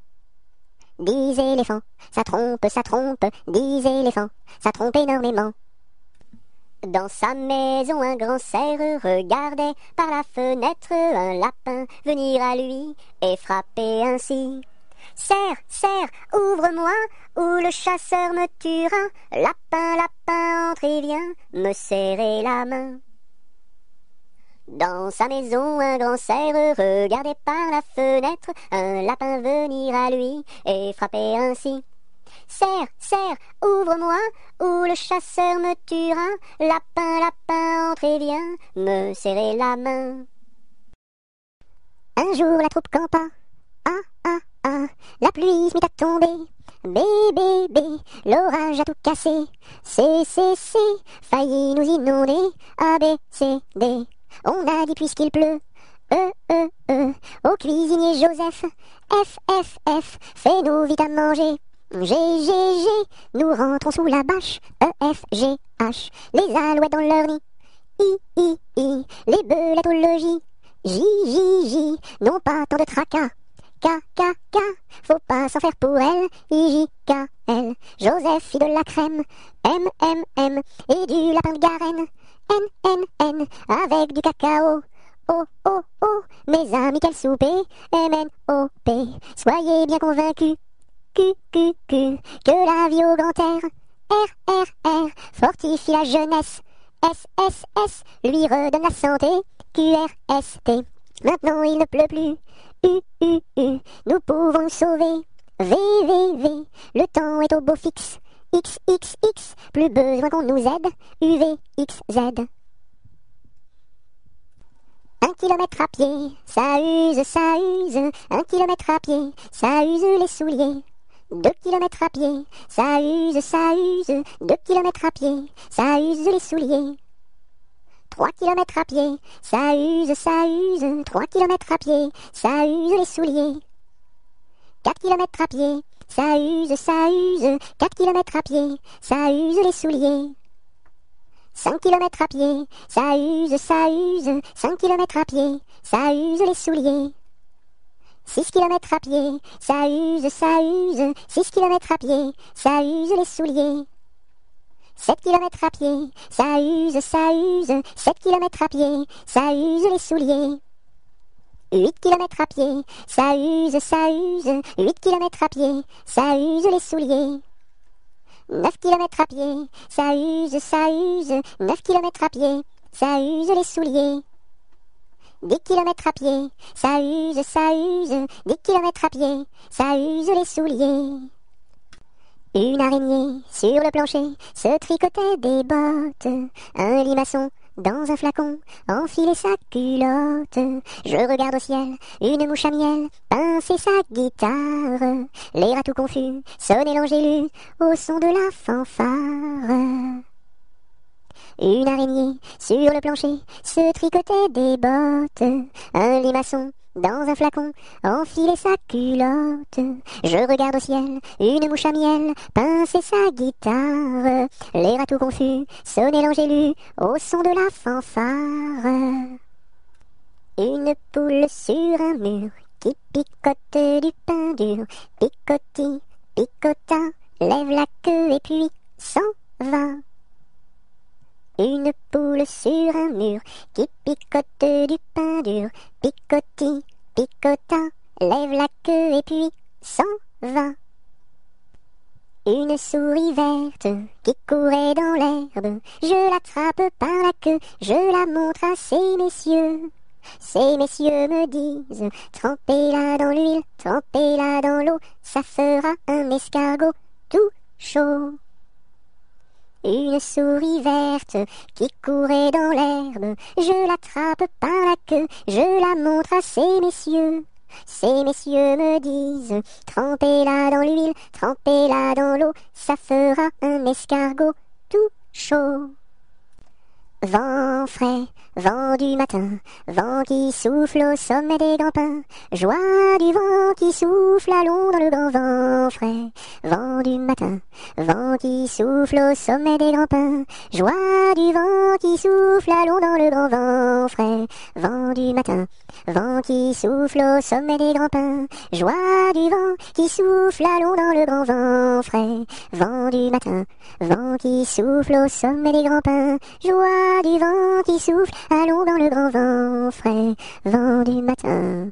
10 éléphants, ça trompe, 10 éléphants, ça trompe énormément. Dans sa maison, un grand cerf regardait par la fenêtre un lapin venir à lui et frapper ainsi. Cerf, cerf, ouvre-moi, ou le chasseur me tuera. Lapin, lapin, entre et viens me serrer la main. Dans sa maison, un grand cerf regardait par la fenêtre un lapin venir à lui et frapper ainsi. Cerf, cerf, ouvre-moi, ou le chasseur me tuera. Lapin, lapin, entre et viens me serrer la main. Un jour la troupe campa. Ah, ah, ah, la pluie se mit à tomber. Bé, bé, bé, l'orage a tout cassé. C, failli nous inonder. A, B, C, D, on a dit puisqu'il pleut. Au cuisinier Joseph. F, F, F, fais-nous vite à manger. G, G, G, nous rentrons sous la bâche. E, F, G, H, les alouettes dans leur nid. I, les belettes au logis. J, J, J, non pas tant de tracas. K, K, K, faut pas s'en faire pour elle. I, J, K, L, Joseph fit de la crème. M, M, M, et du lapin de Garenne. N, N, N, avec du cacao. O, O, O, mes amis, quel souper. M, N, O, P, soyez bien convaincus. Q, Q, Q, que la vie au grand air. R, R, R, fortifie la jeunesse. S, S, S, lui redonne la santé. Q, R, S, T, maintenant il ne pleut plus. U, U, U, nous pouvons nous sauver. V, V, V, le temps est au beau fixe. X, X, X, plus besoin qu'on nous aide. U, V, X, Z. 1 kilomètre à pied, ça use, ça use. 1 kilomètre à pied, ça use les souliers. 2 kilomètres à pied, ça use, ça use. 2 kilomètres à pied, ça use les souliers. 3 kilomètres à pied, ça use, ça use. 3 kilomètres à pied, ça use les souliers. 4 kilomètres à pied, ça use, ça use. 4 kilomètres à pied, ça use les souliers. 5 kilomètres à pied, ça use, ça use. 5 kilomètres à pied, ça use les souliers. 6 kilomètres à pied, ça use, ça use. 6 kilomètres à pied, ça use les souliers. 7 kilomètres à pied, ça use, ça use. 7 kilomètres à pied, ça use les souliers. 8 kilomètres à pied, ça use, ça use. 8 kilomètres à pied, ça use les souliers. 9 kilomètres à pied, ça use, ça use. 9 kilomètres à pied, ça use les souliers. 10 kilomètres à pied, ça use, ça use. 10 kilomètres à pied, ça use les souliers. Une araignée sur le plancher se tricotait des bottes. Un limaçon dans un flacon enfilait sa culotte. Je regarde au ciel, une mouche à miel pincer sa guitare. Les rats tout confus sonnaient l'angélus au son de la fanfare. Une araignée sur le plancher se tricotait des bottes. Un limaçon dans un flacon, enfiler sa culotte. Je regarde au ciel, une mouche à miel, pincer sa guitare. L'air à tout confus, sonner l'angélus, au son de la fanfare. Une poule sur un mur, qui picote du pain dur, picoti, picota, lève la queue et puis s'en va. Une poule sur un mur, qui picote du pain dur, picoti, picota, lève la queue et puis s'en va. Une souris verte qui courait dans l'herbe, je l'attrape par la queue, je la montre à ces messieurs. Ces messieurs me disent, trempez-la dans l'huile, trempez-la dans l'eau, ça fera un escargot tout chaud. Une souris verte qui courait dans l'herbe, je l'attrape par la queue, je la montre à ces messieurs. Ces messieurs me disent, trempez-la dans l'huile, trempez-la dans l'eau, ça fera un escargot tout chaud. Vent frais, vent du matin, vent qui souffle au sommet des grands pins, joie du vent qui souffle, allons dans le grand vent frais. Vent du matin, vent qui souffle au sommet des grands pins, joie du vent qui souffle, allons dans le grand vent frais. Vent du matin, vent qui souffle au sommet des grands pins, joie du vent qui souffle, allons dans le grand vent frais. Vent du matin, vent qui souffle au sommet des grands pins, joie du vent qui souffle, allons dans le grand vent frais, vent du matin.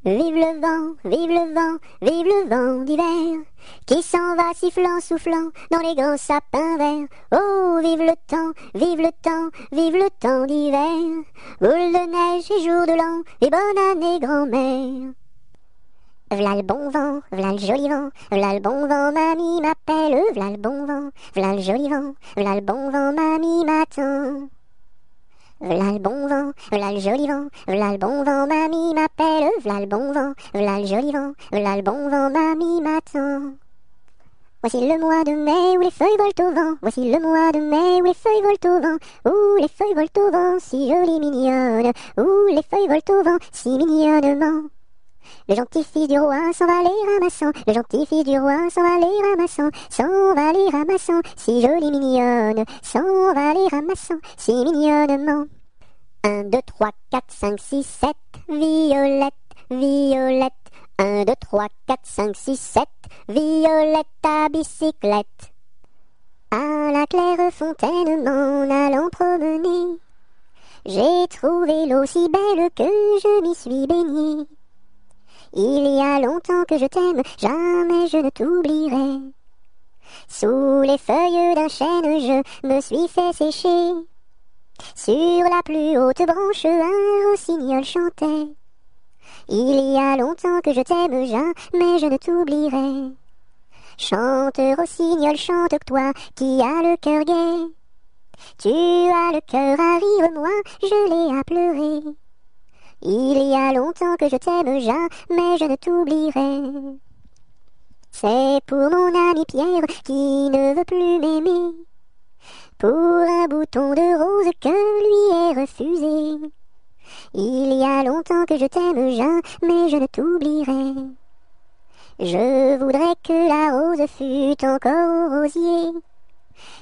Vive le vent, vive le vent, vive le vent d'hiver, qui s'en va sifflant, soufflant, dans les grands sapins verts. Oh, vive le temps, vive le temps, vive le temps d'hiver, boule de neige et jour de l'an, et bonne année grand-mère. V'là le bon vent, v'là le joli vent, v'là le bon vent, mamie m'appelle, v'là le bon vent, v'là le joli vent, v'là le bon vent, mamie m'attend. V'là le bon vent, v'là le joli vent, v'là le bon vent, mamie m'appelle, v'là le bon vent, v'là le joli vent, v'là le bon vent, mamie m'attend. Voici le mois de mai où les feuilles volent au vent, voici le mois de mai où les feuilles volent au vent, où les feuilles volent au vent, si jolies mignonnes, où les feuilles volent au vent, si mignonnement. Le gentil fils du roi s'en va les ramassant, le gentil fils du roi s'en va les ramassant, s'en va les ramassant, si jolie mignonne, s'en va les ramassant, si mignonnement. 1, 2, 3, 4, 5, 6, 7, violette, violette. 1, 2, 3, 4, 5, 6, 7, violette à bicyclette. À la claire fontaine m'en allant promener, j'ai trouvé l'eau si belle que je m'y suis baignée. Il y a longtemps que je t'aime, jamais je ne t'oublierai. Sous les feuilles d'un chêne, je me suis fait sécher. Sur la plus haute branche, un rossignol chantait. Il y a longtemps que je t'aime, jamais je ne t'oublierai. Chante, rossignol, chante, toi qui as le cœur gai. Tu as le cœur à rire, moi je l'ai à pleurer. Il y a longtemps que je t'aime, jamais je ne t'oublierai. C'est pour mon ami Pierre qui ne veut plus m'aimer, pour un bouton de rose que lui est refusé. Il y a longtemps que je t'aime, jamais je ne t'oublierai. Je voudrais que la rose fût encore au rosier,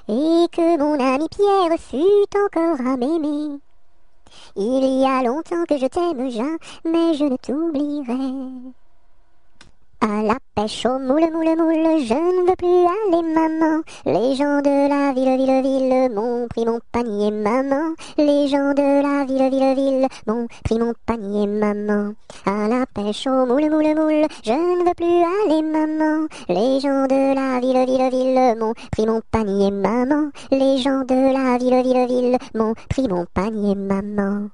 et que mon ami Pierre fût encore à m'aimer. Il y a longtemps que je t'aime, jamais je ne t'oublierai. À la pêche au moule, moule, moule, je ne veux plus aller, maman. Les gens de la ville, ville, ville m'ont pris mon panier, maman. Les gens de la ville, ville, ville m'ont pris mon panier, maman. À la pêche au moule, moule, moule, je ne veux plus aller, maman. Les gens de la ville, ville, ville m'ont pris mon panier, maman. Les gens de la ville, ville, ville m'ont pris mon panier, maman.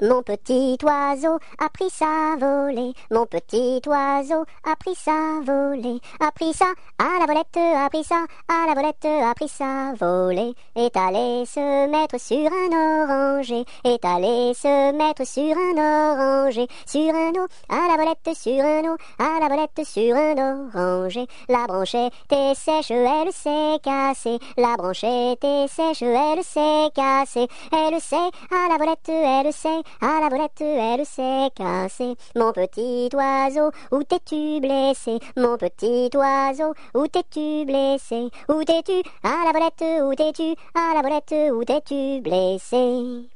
Mon petit oiseau a pris sa volée, mon petit oiseau a pris sa volée, a pris ça à la volette, a pris ça à la volette, a pris sa volée, est allé se mettre sur un oranger, est allé se mettre sur un oranger, sur un eau, à la volette, sur un eau, à la volette, sur un oranger. La branche était sèche, elle s'est cassée, la branche était sèche, elle s'est cassée, elle sait à la volette, elle sait à la volette, elle s'est cassée. Mon petit oiseau, où t'es-tu blessé? Mon petit oiseau, où t'es-tu blessé? Où t'es-tu? À la volette, où t'es-tu? À la volette, où t'es-tu blessé?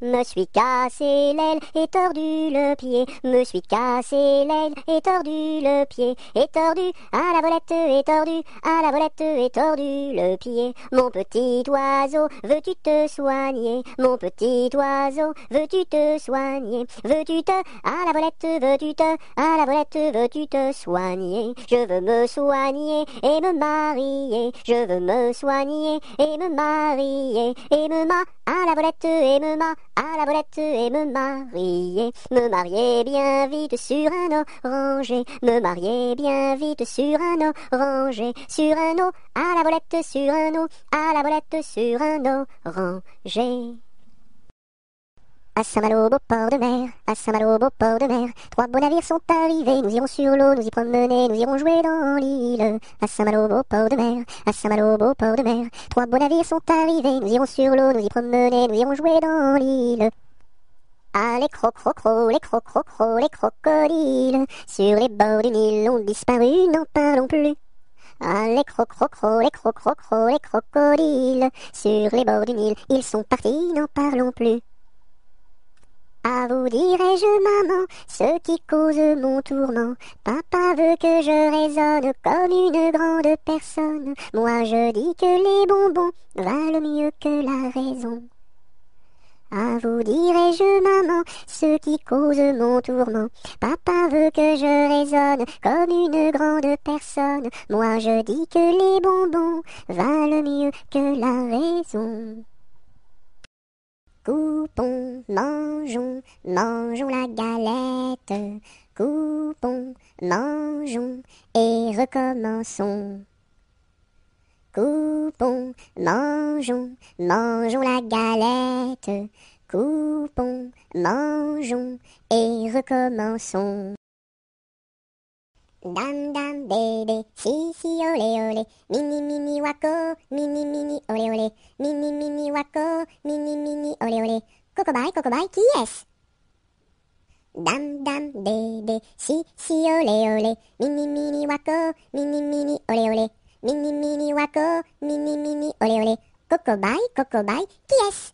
Me suis cassé l'aile et tordu le pied. Me suis cassé l'aile et tordu le pied. Et tordu à la volette et tordu à la volette et tordu le pied. Mon petit oiseau, veux-tu te soigner? Mon petit oiseau, veux-tu te soigner? Veux-tu te à la volette, veux-tu te à la volette, veux-tu te soigner? Je veux me soigner et me marier. Je veux me soigner et me marier et me à la volette et me à la volette et me marier bien vite sur un oranger, me marier bien vite sur un oranger, sur un eau, à la volette sur un eau, à la volette sur un oranger. À Saint-Malo, beau port de mer, à Saint-Malo, beau port de mer, 3 beaux navires sont arrivés, nous irons sur l'eau, nous y promener, nous irons jouer dans l'île. À Saint-Malo, beau port de mer, à Saint-Malo, beau port de mer, 3 beaux navires sont arrivés, nous irons sur l'eau, nous y promener, nous irons jouer dans l'île. Ah, les crocrocros, les crocrocros, les crocodiles, sur les bords du Nil ont disparu, n'en parlons plus. Ah, les crocrocros, les crocrocros, les crocodiles, sur les bords du Nil, ils sont partis, n'en parlons plus. À vous dirai-je, maman, ce qui cause mon tourment. Papa veut que je raisonne comme une grande personne. Moi je dis que les bonbons valent mieux que la raison. À vous dirai-je, maman, ce qui cause mon tourment. Papa veut que je raisonne comme une grande personne. Moi je dis que les bonbons valent mieux que la raison. Coupons, mangeons, mangeons la galette. Coupons, mangeons et recommençons. Coupons, mangeons, mangeons la galette. Coupons, mangeons et recommençons. Dam dam bébé, si si olé olé, mini mini wako, mini olé olé, mini wako, mini olé olé. Cocobaye, qui est-ce? Dam dam bébé, si si olé olé, mini wako, mini olé olé, mini wako, mini olé olé. Cocobaye, qui est-ce?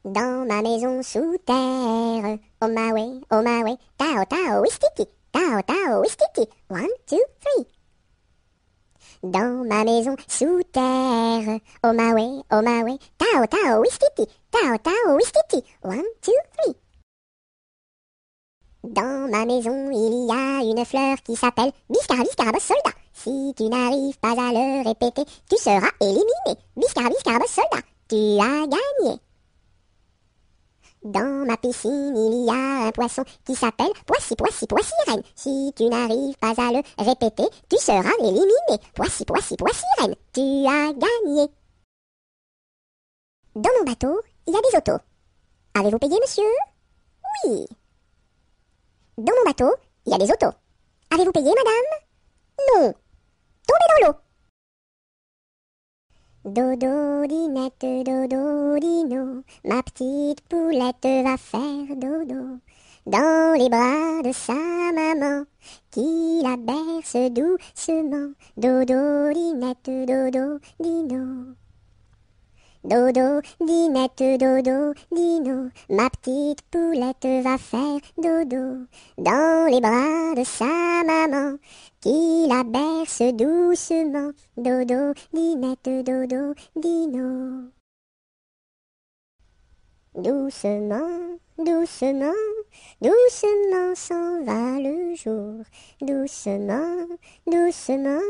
Dans ma maison sous terre, oh my way, tao tao wistiti. Tao, tao, wistiti, 1, 2, 3. Dans ma maison sous terre, oh my way, tao, tao, wistiti, wistiti, 1, 2, 3. Dans ma maison, il y a une fleur qui s'appelle Biscarabis soldat. Si tu n'arrives pas à le répéter, tu seras éliminé. Biscarabis soldat, tu as gagné. Dans ma piscine, il y a un poisson qui s'appelle Poissi reine. Si tu n'arrives pas à le répéter, tu seras éliminé. Poissi reine, tu as gagné. Dans mon bateau, il y a des autos. Avez-vous payé, monsieur? Oui. Dans mon bateau, il y a des autos. Avez-vous payé, madame? Non. Tombez dans l'eau. Dodo, dinette, dodo, dino, ma petite poulette va faire dodo dans les bras de sa maman, qui la berce doucement. Dodo, dinette, dodo, dino. Dodo, dinette, dodo, dino, ma petite poulette va faire dodo dans les bras de sa maman, qui la berce doucement. Dodo, dinette, dodo, dino. Doucement, doucement, doucement s'en va le jour. Doucement, doucement,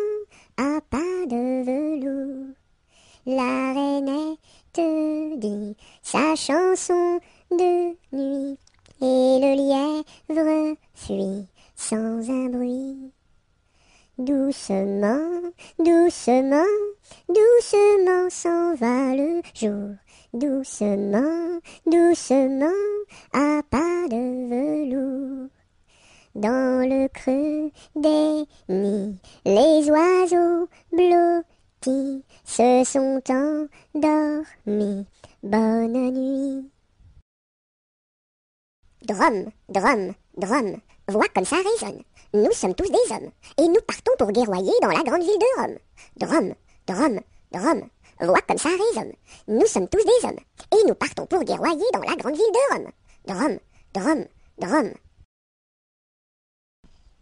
à pas de velours. La rainette dit sa chanson de nuit, et le lièvre fuit sans un bruit. Doucement, doucement, doucement s'en va le jour. Doucement, doucement, à pas de velours. Dans le creux des nids, les oiseaux blottis se sont endormis. Bonne nuit. Drum, drum, drum, vois comme ça résonne. Nous sommes tous des hommes, et nous partons pour guerroyer dans la grande ville de Rome. Drum, drum, drum, vois comme ça résonne. Nous sommes tous des hommes, et nous partons pour guerroyer dans la grande ville de Rome. Drum, drum, drum.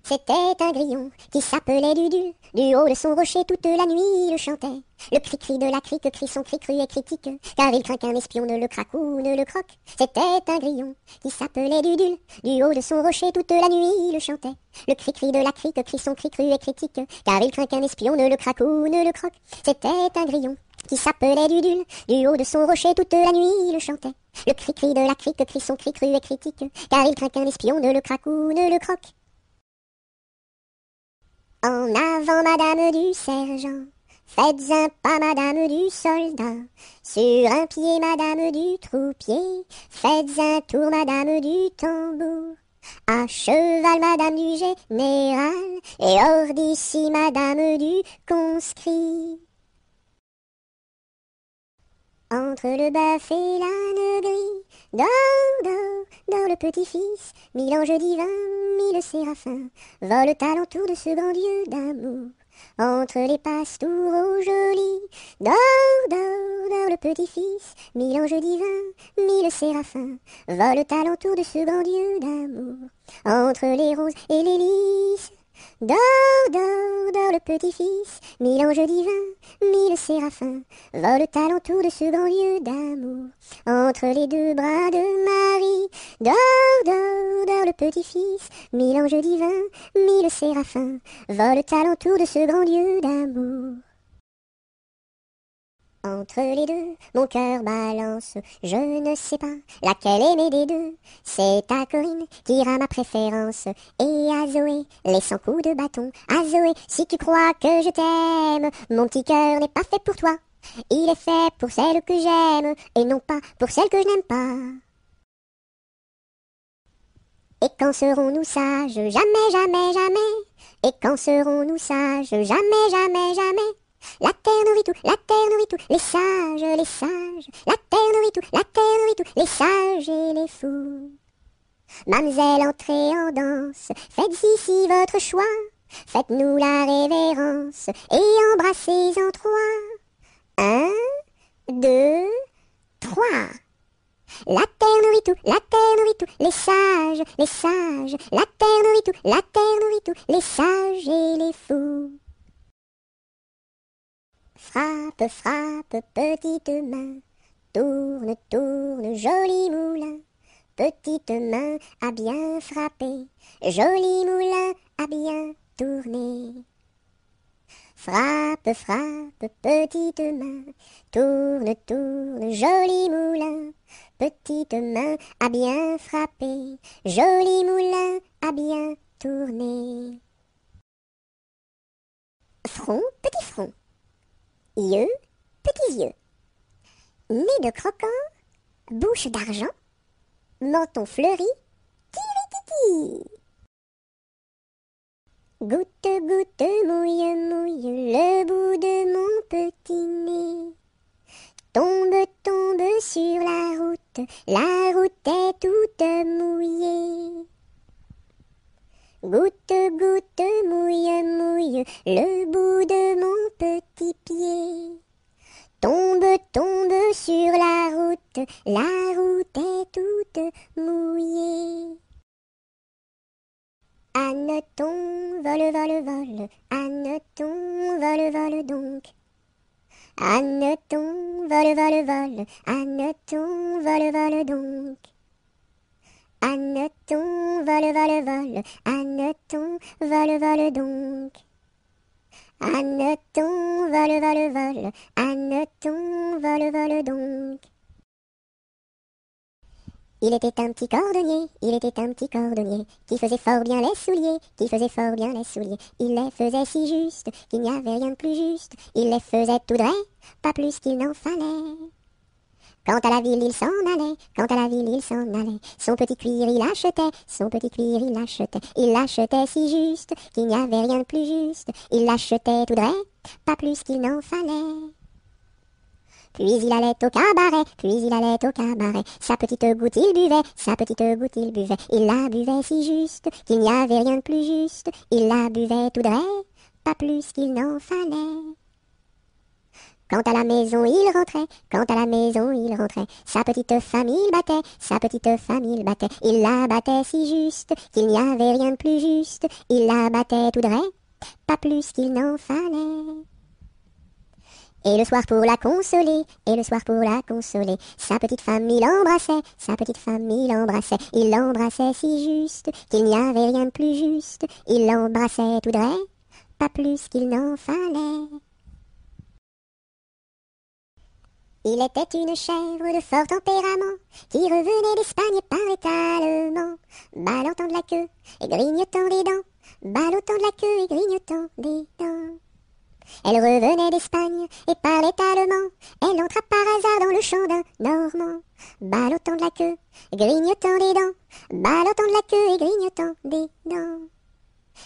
C'était un grillon qui s'appelait Dudule. Du haut de son rocher toute la nuit il le chantait. Le cri-cri de la crique crie son cri cru et critique, car il craint qu'un espion ne le craque ou ne le croque. C'était un grillon qui s'appelait Dudule. Du haut de son rocher toute la nuit il le chantait. Le cri-cri de la crique crie son cri cru et critique, car il craint qu'un espion ne le craque ou ne le croque. C'était un grillon qui s'appelait Dudule. Du haut de son rocher toute la nuit il le chantait. Le cri-cri de la crique crie son cri cru et critique, car il craint qu'un espion ne le craque ou ne le croque. En avant, madame du sergent, faites un pas, madame du soldat. Sur un pied, madame du troupier, faites un tour, madame du tambour. À cheval, madame du général, et hors d'ici, madame du conscrit. Entre le bœuf et l'âne gris, dors, dors, dors le petit-fils, mille anges divins, mille séraphins, volent alentour de ce grand Dieu d'amour. Entre les pastoureaux jolis, dors, dors, dors le petit-fils, mille anges divins, mille séraphins, volent alentour de ce grand Dieu d'amour. Entre les roses et les lys, dors, dors, dors le petit-fils, mille anges divins, mille séraphins, volent alentour de ce grand Dieu d'amour. Entre les deux bras de Marie, dors, dors, dors le petit-fils, mille anges divins, mille séraphins, volent alentour de ce grand Dieu d'amour. Entre les deux, mon cœur balance, je ne sais pas laquelle aimer des deux. C'est à Corinne qu'ira ma préférence, et à Zoé, les 100 coups de bâton. À Zoé, si tu crois que je t'aime, mon petit cœur n'est pas fait pour toi. Il est fait pour celle que j'aime, et non pas pour celle que je n'aime pas. Et quand serons-nous sages? Jamais, jamais, jamais. Et quand serons-nous sages? Jamais, jamais, jamais. La terre nourrit tout, la terre nourrit tout, les sages, les sages. La terre nourrit tout, la terre nourrit tout, les sages et les fous. Mamselle, entrez en danse, faites ici votre choix. Faites-nous la révérence et embrassez en 3. 1, 2, 3. La terre nourrit tout, la terre nourrit tout, les sages, les sages. La terre nourrit tout, la terre nourrit tout, les sages et les fous. Frappe, frappe, petite main, tourne, tourne, joli moulin. Petite main à bien frapper, joli moulin à bien tourner. Frappe, frappe, petite main, tourne, tourne, joli moulin. Petite main à bien frapper, joli moulin à bien tourner. Front, petit front. Yeux, petits yeux. Nez de croquant, bouche d'argent, menton fleuri, tiri-titi. Goutte, goutte, mouille, mouille, le bout de mon petit nez. Tombe, tombe sur la route est toute mouillée. Goutte, goutte, mouille, mouille, le bout de mon petit pied. Tombe, tombe sur la route est toute mouillée. Hanneton, vole, vole, vole, hanneton, vole, vole donc. Hanneton, vole, vole, vole, hanneton, vole, vole donc. Hanneton, vole, vole, vole, hanneton, vole, vole donc. Hanneton, vole, vole, vole, hanneton, vole, vole donc. Il était un petit cordonnier, il était un petit cordonnier, qui faisait fort bien les souliers, qui faisait fort bien les souliers. Il les faisait si juste, qu'il n'y avait rien de plus juste. Il les faisait tout droit, pas plus qu'il n'en fallait. Quant à la ville, il s'en allait, quant à la ville, il s'en allait. Son petit cuir, il achetait, son petit cuir, il achetait. Il l'achetait si juste, qu'il n'y avait rien de plus juste. Il l'achetait tout droit, pas plus qu'il n'en fallait. Puis il allait au cabaret, puis il allait au cabaret. Sa petite goutte il buvait, sa petite goutte il buvait. Il la buvait si juste qu'il n'y avait rien de plus juste. Il la buvait tout dret, pas plus qu'il n'en fallait. Quand à la maison il rentrait, quand à la maison il rentrait, sa petite femme il battait, sa petite femme il battait. Il la battait si juste qu'il n'y avait rien de plus juste. Il la battait tout dret, pas plus qu'il n'en fallait. Et le soir pour la consoler, et le soir pour la consoler, sa petite femme il embrassait, sa petite femme il embrassait. Il l'embrassait si juste qu'il n'y avait rien de plus juste. Il l'embrassait tout dret, pas plus qu'il n'en fallait. Il était une chèvre de fort tempérament, qui revenait d'Espagne et parlait allemand, ballottant de la queue et grignotant des dents, ballottant de la queue et grignotant des dents. Elle revenait d'Espagne et parlait allemand, elle entra par hasard dans le champ d'un Normand, ballottant de la queue et grignotant des dents, ballottant de la queue et grignotant des dents.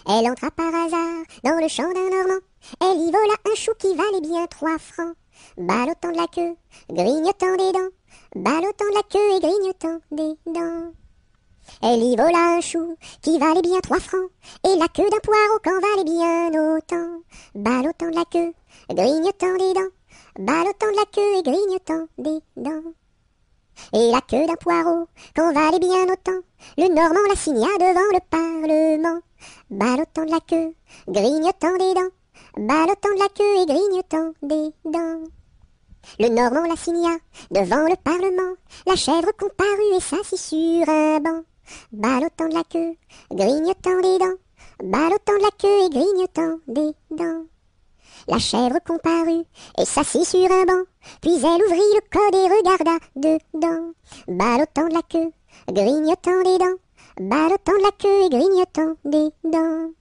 Elle entra par hasard dans le champ d'un Normand, elle y vola un chou qui valait bien 3 francs. Ballottant de la queue, grignotant des dents, ballottant de la queue et grignotant des dents. Elle y vola un chou qui valait bien 3 francs, et la queue d'un poireau qu'en valait bien autant. Ballottant de la queue, grignotant des dents, ballottant de la queue et grignotant des dents. Et la queue d'un poireau qu'en valait bien autant, le Normand la signa devant le Parlement. Ballottant de la queue, grignotant des dents, ballottant de la queue et grignotant des dents. Le Normand la signa devant le Parlement, la chèvre comparut et s'assit sur un banc. Ballottant de la queue, grignotant des dents, ballottant de la queue et grignotant des dents. La chèvre comparut et s'assit sur un banc, puis elle ouvrit le code et regarda dedans. Ballottant de la queue, grignotant des dents, ballottant de la queue et grignotant des dents.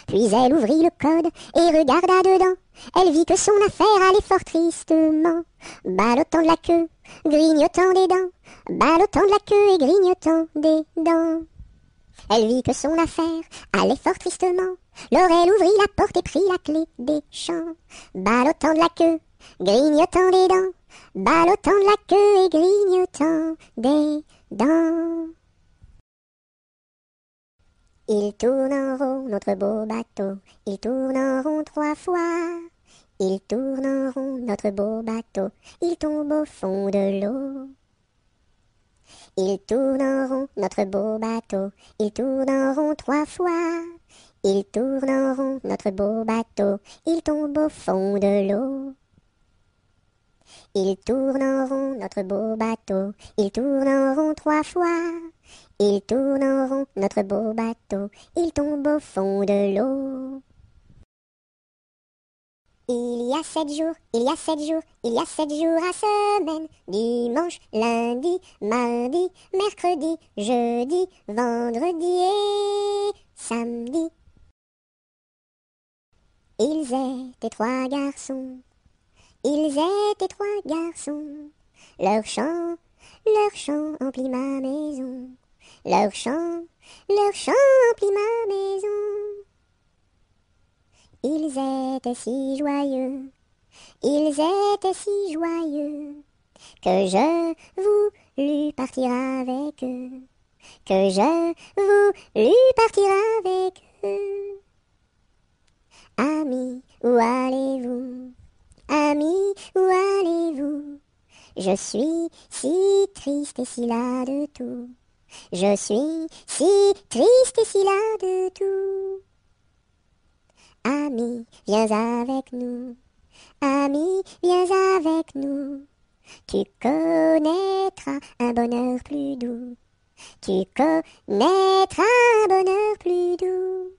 Puis elle ouvrit le code et regarda dedans. Elle vit que son affaire allait fort tristement. Ballottant de la queue, grignotant des dents, ballottant de la queue et grignotant des dents. Elle vit que son affaire allait fort tristement. Lors elle ouvrit la porte et prit la clé des champs. Ballottant de la queue, grignotant des dents, ballottant de la queue et grignotant des dents. Il tourne en rond notre beau bateau, il tourne en rond 3 fois. Il tourne en rond notre beau bateau, il tombe au fond de l'eau. Il tourne en rond notre beau bateau, il tourne en rond 3 fois. Il tourne en rond notre beau bateau, il tombe au fond de l'eau. Il tourne en rond notre beau bateau, il tourne en rond 3 fois. Il tourne en rond notre beau bateau, il tombe au fond de l'eau. Il y a 7 jours, il y a 7 jours, il y a 7 jours à semaine. Dimanche, lundi, mardi, mercredi, jeudi, vendredi et samedi. Ils étaient 3 garçons, ils étaient 3 garçons. Leur chant emplit ma maison. Leur chant emplit ma maison. Ils étaient si joyeux, ils étaient si joyeux, que je voulus partir avec eux, que je voulus partir avec eux. Amis, où allez-vous? Amis, où allez-vous? Je suis si triste et si las de tout. Je suis si triste et si las de tout. Ami, viens avec nous. Ami, viens avec nous. Tu connaîtras un bonheur plus doux. Tu connaîtras un bonheur plus doux.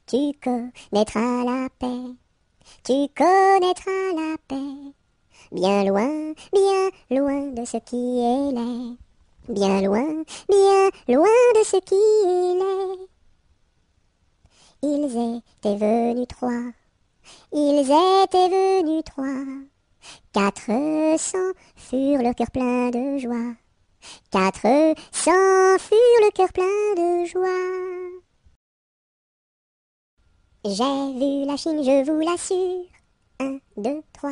Tu connaîtras la paix. Tu connaîtras la paix. Bien loin de ce qui est laid. Bien loin de ce qui est laid. Ils étaient venus 3, ils étaient venus 3. 400 furent le cœur plein de joie. 400 furent le cœur plein de joie. J'ai vu la Chine, je vous l'assure. 1, 2, 3.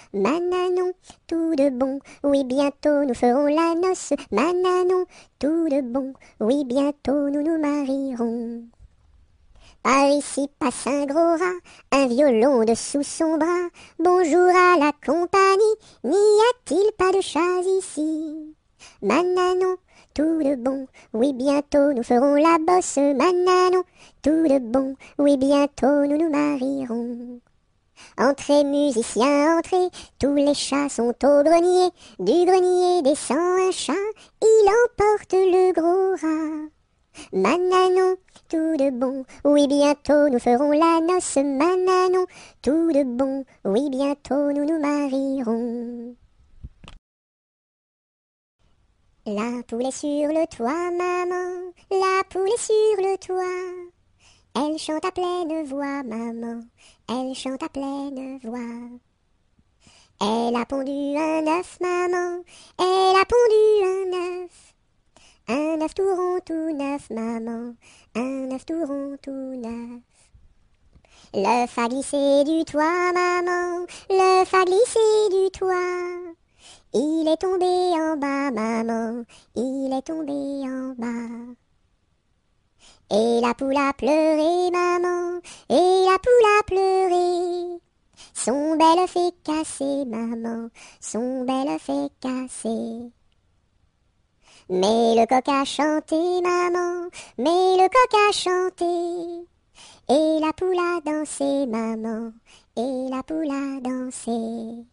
Mananon, tout de bon, oui bientôt nous ferons la noce. Mananon, tout de bon, oui bientôt nous nous marierons. Par ici passe un gros rat, un violon dessous son bras. Bonjour à la compagnie, n'y a-t-il pas de chats ici? Mananon, tout de bon, oui bientôt nous ferons la bosse. Mananon, tout de bon, oui bientôt nous nous marierons. Entrez musiciens, entrez, tous les chats sont au grenier. Du grenier descend un chat, il emporte le gros rat. Mananon, tout de bon, oui bientôt nous ferons la noce. Mananon, tout de bon, oui bientôt nous nous marierons. La poule est sur le toit, maman, la poule est sur le toit. Elle chante à pleine voix, maman, elle chante à pleine voix. Elle a pondu un œuf, maman, elle a pondu un œuf. Un œuf tout rond, tout neuf, maman, un œuf tout rond, tout neuf. L'œuf a glissé du toit, maman, l'œuf a glissé du toit. Il est tombé en bas, maman, il est tombé en bas. Et la poule a pleuré, maman, et la poule a pleuré. Son bel œuf est cassé, maman, son bel œuf est cassé. Mais le coq a chanté, maman, mais le coq a chanté. Et la poule a dansé, maman, et la poule a dansé.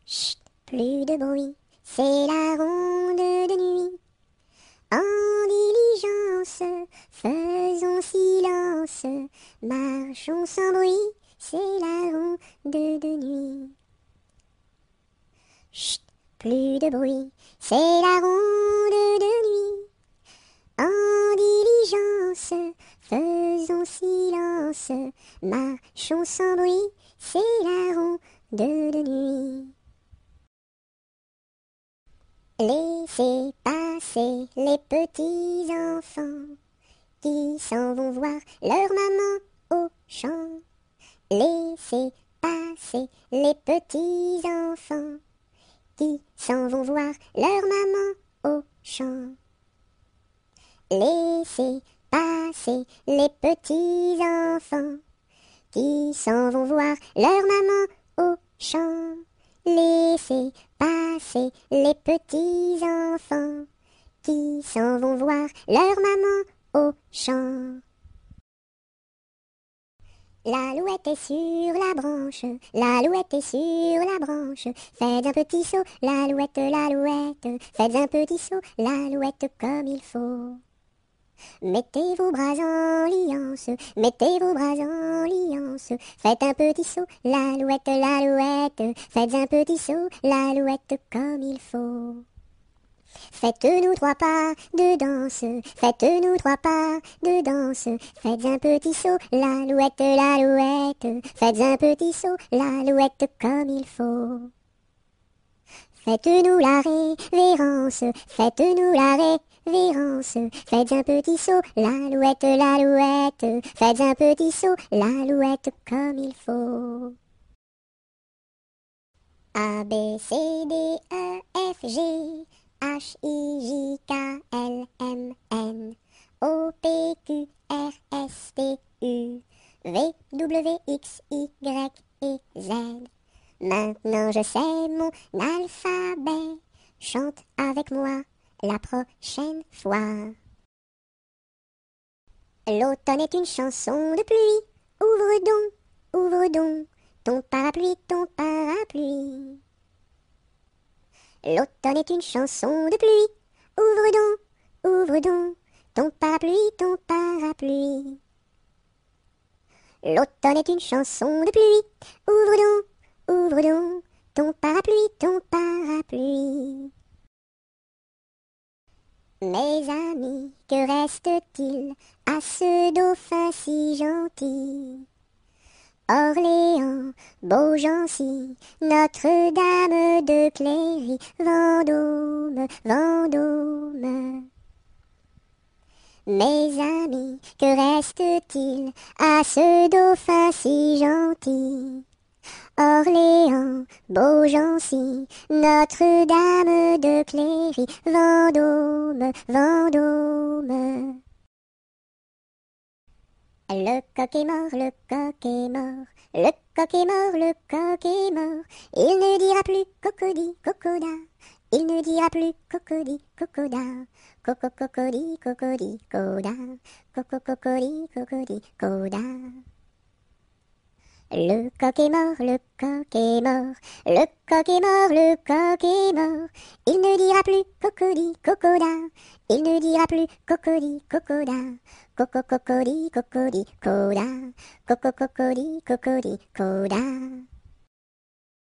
Chut, plus de bruit, c'est la ronde de nuit. En diligence, faisons silence, marchons sans bruit, c'est la ronde de nuit. Chut, plus de bruit, c'est la ronde de nuit. En diligence, faisons silence, marchons sans bruit, c'est la ronde de nuit. Laissez passer les petits enfants qui s'en vont voir leur maman au champ. Laissez passer les petits enfants qui s'en vont voir leur maman au champ. Laissez passer les petits enfants qui s'en vont voir leur maman au champ. Laissez passer les petits enfants qui s'en vont voir leur maman au champ. L'alouette est sur la branche, l'alouette est sur la branche. Faites un petit saut, l'alouette, l'alouette. Faites un petit saut, l'alouette comme il faut. Mettez vos bras en liance, mettez vos bras en liance. Faites un petit saut, l'alouette, l'alouette. Faites un petit saut, l'alouette comme il faut. Faites-nous 3 pas de danse, faites-nous 3 pas de danse. Faites un petit saut, l'alouette, l'alouette. Faites un petit saut, l'alouette comme il faut. Faites-nous la révérence, faites-nous la révérence. Faites un petit saut, l'alouette, l'alouette. Faites un petit saut, l'alouette comme il faut. A, B, C, D, E, F, G, H, I, J, K, L, M, N, O, P, Q, R, S, T, U, V, W, X, Y et Z. Maintenant je sais mon alphabet, chante avec moi la prochaine fois. L'automne est une chanson de pluie, ouvre donc ton parapluie, ton parapluie. L'automne est une chanson de pluie, ouvre donc ton parapluie, ton parapluie. L'automne est une chanson de pluie, ouvre donc ton parapluie, ton parapluie. Mes amis, que reste-t-il à ce dauphin si gentil? Orléans, Beaugency, Notre-Dame de Cléry, Vendôme, Vendôme. Mes amis, que reste-t-il à ce dauphin si gentil? Orléans, Beaugency, Notre-Dame de Cléry, Vendôme, Vendôme. Le coq est mort, le coq est mort, le coq est mort, le coq est mort. Il ne dira plus cocody, cocoda, il ne dira plus cocody, cocoda. Coco, cocody, cocody, coda, coco, cocody, cocody, coda. Le coq est mort, le coq est mort, le coq est mort, le coq est mort. Il ne dira plus cocody, cocoda, il ne dira plus cocody, cocoda. Coco, cocody, cocody, coda, coco, cocody, cocody, coda.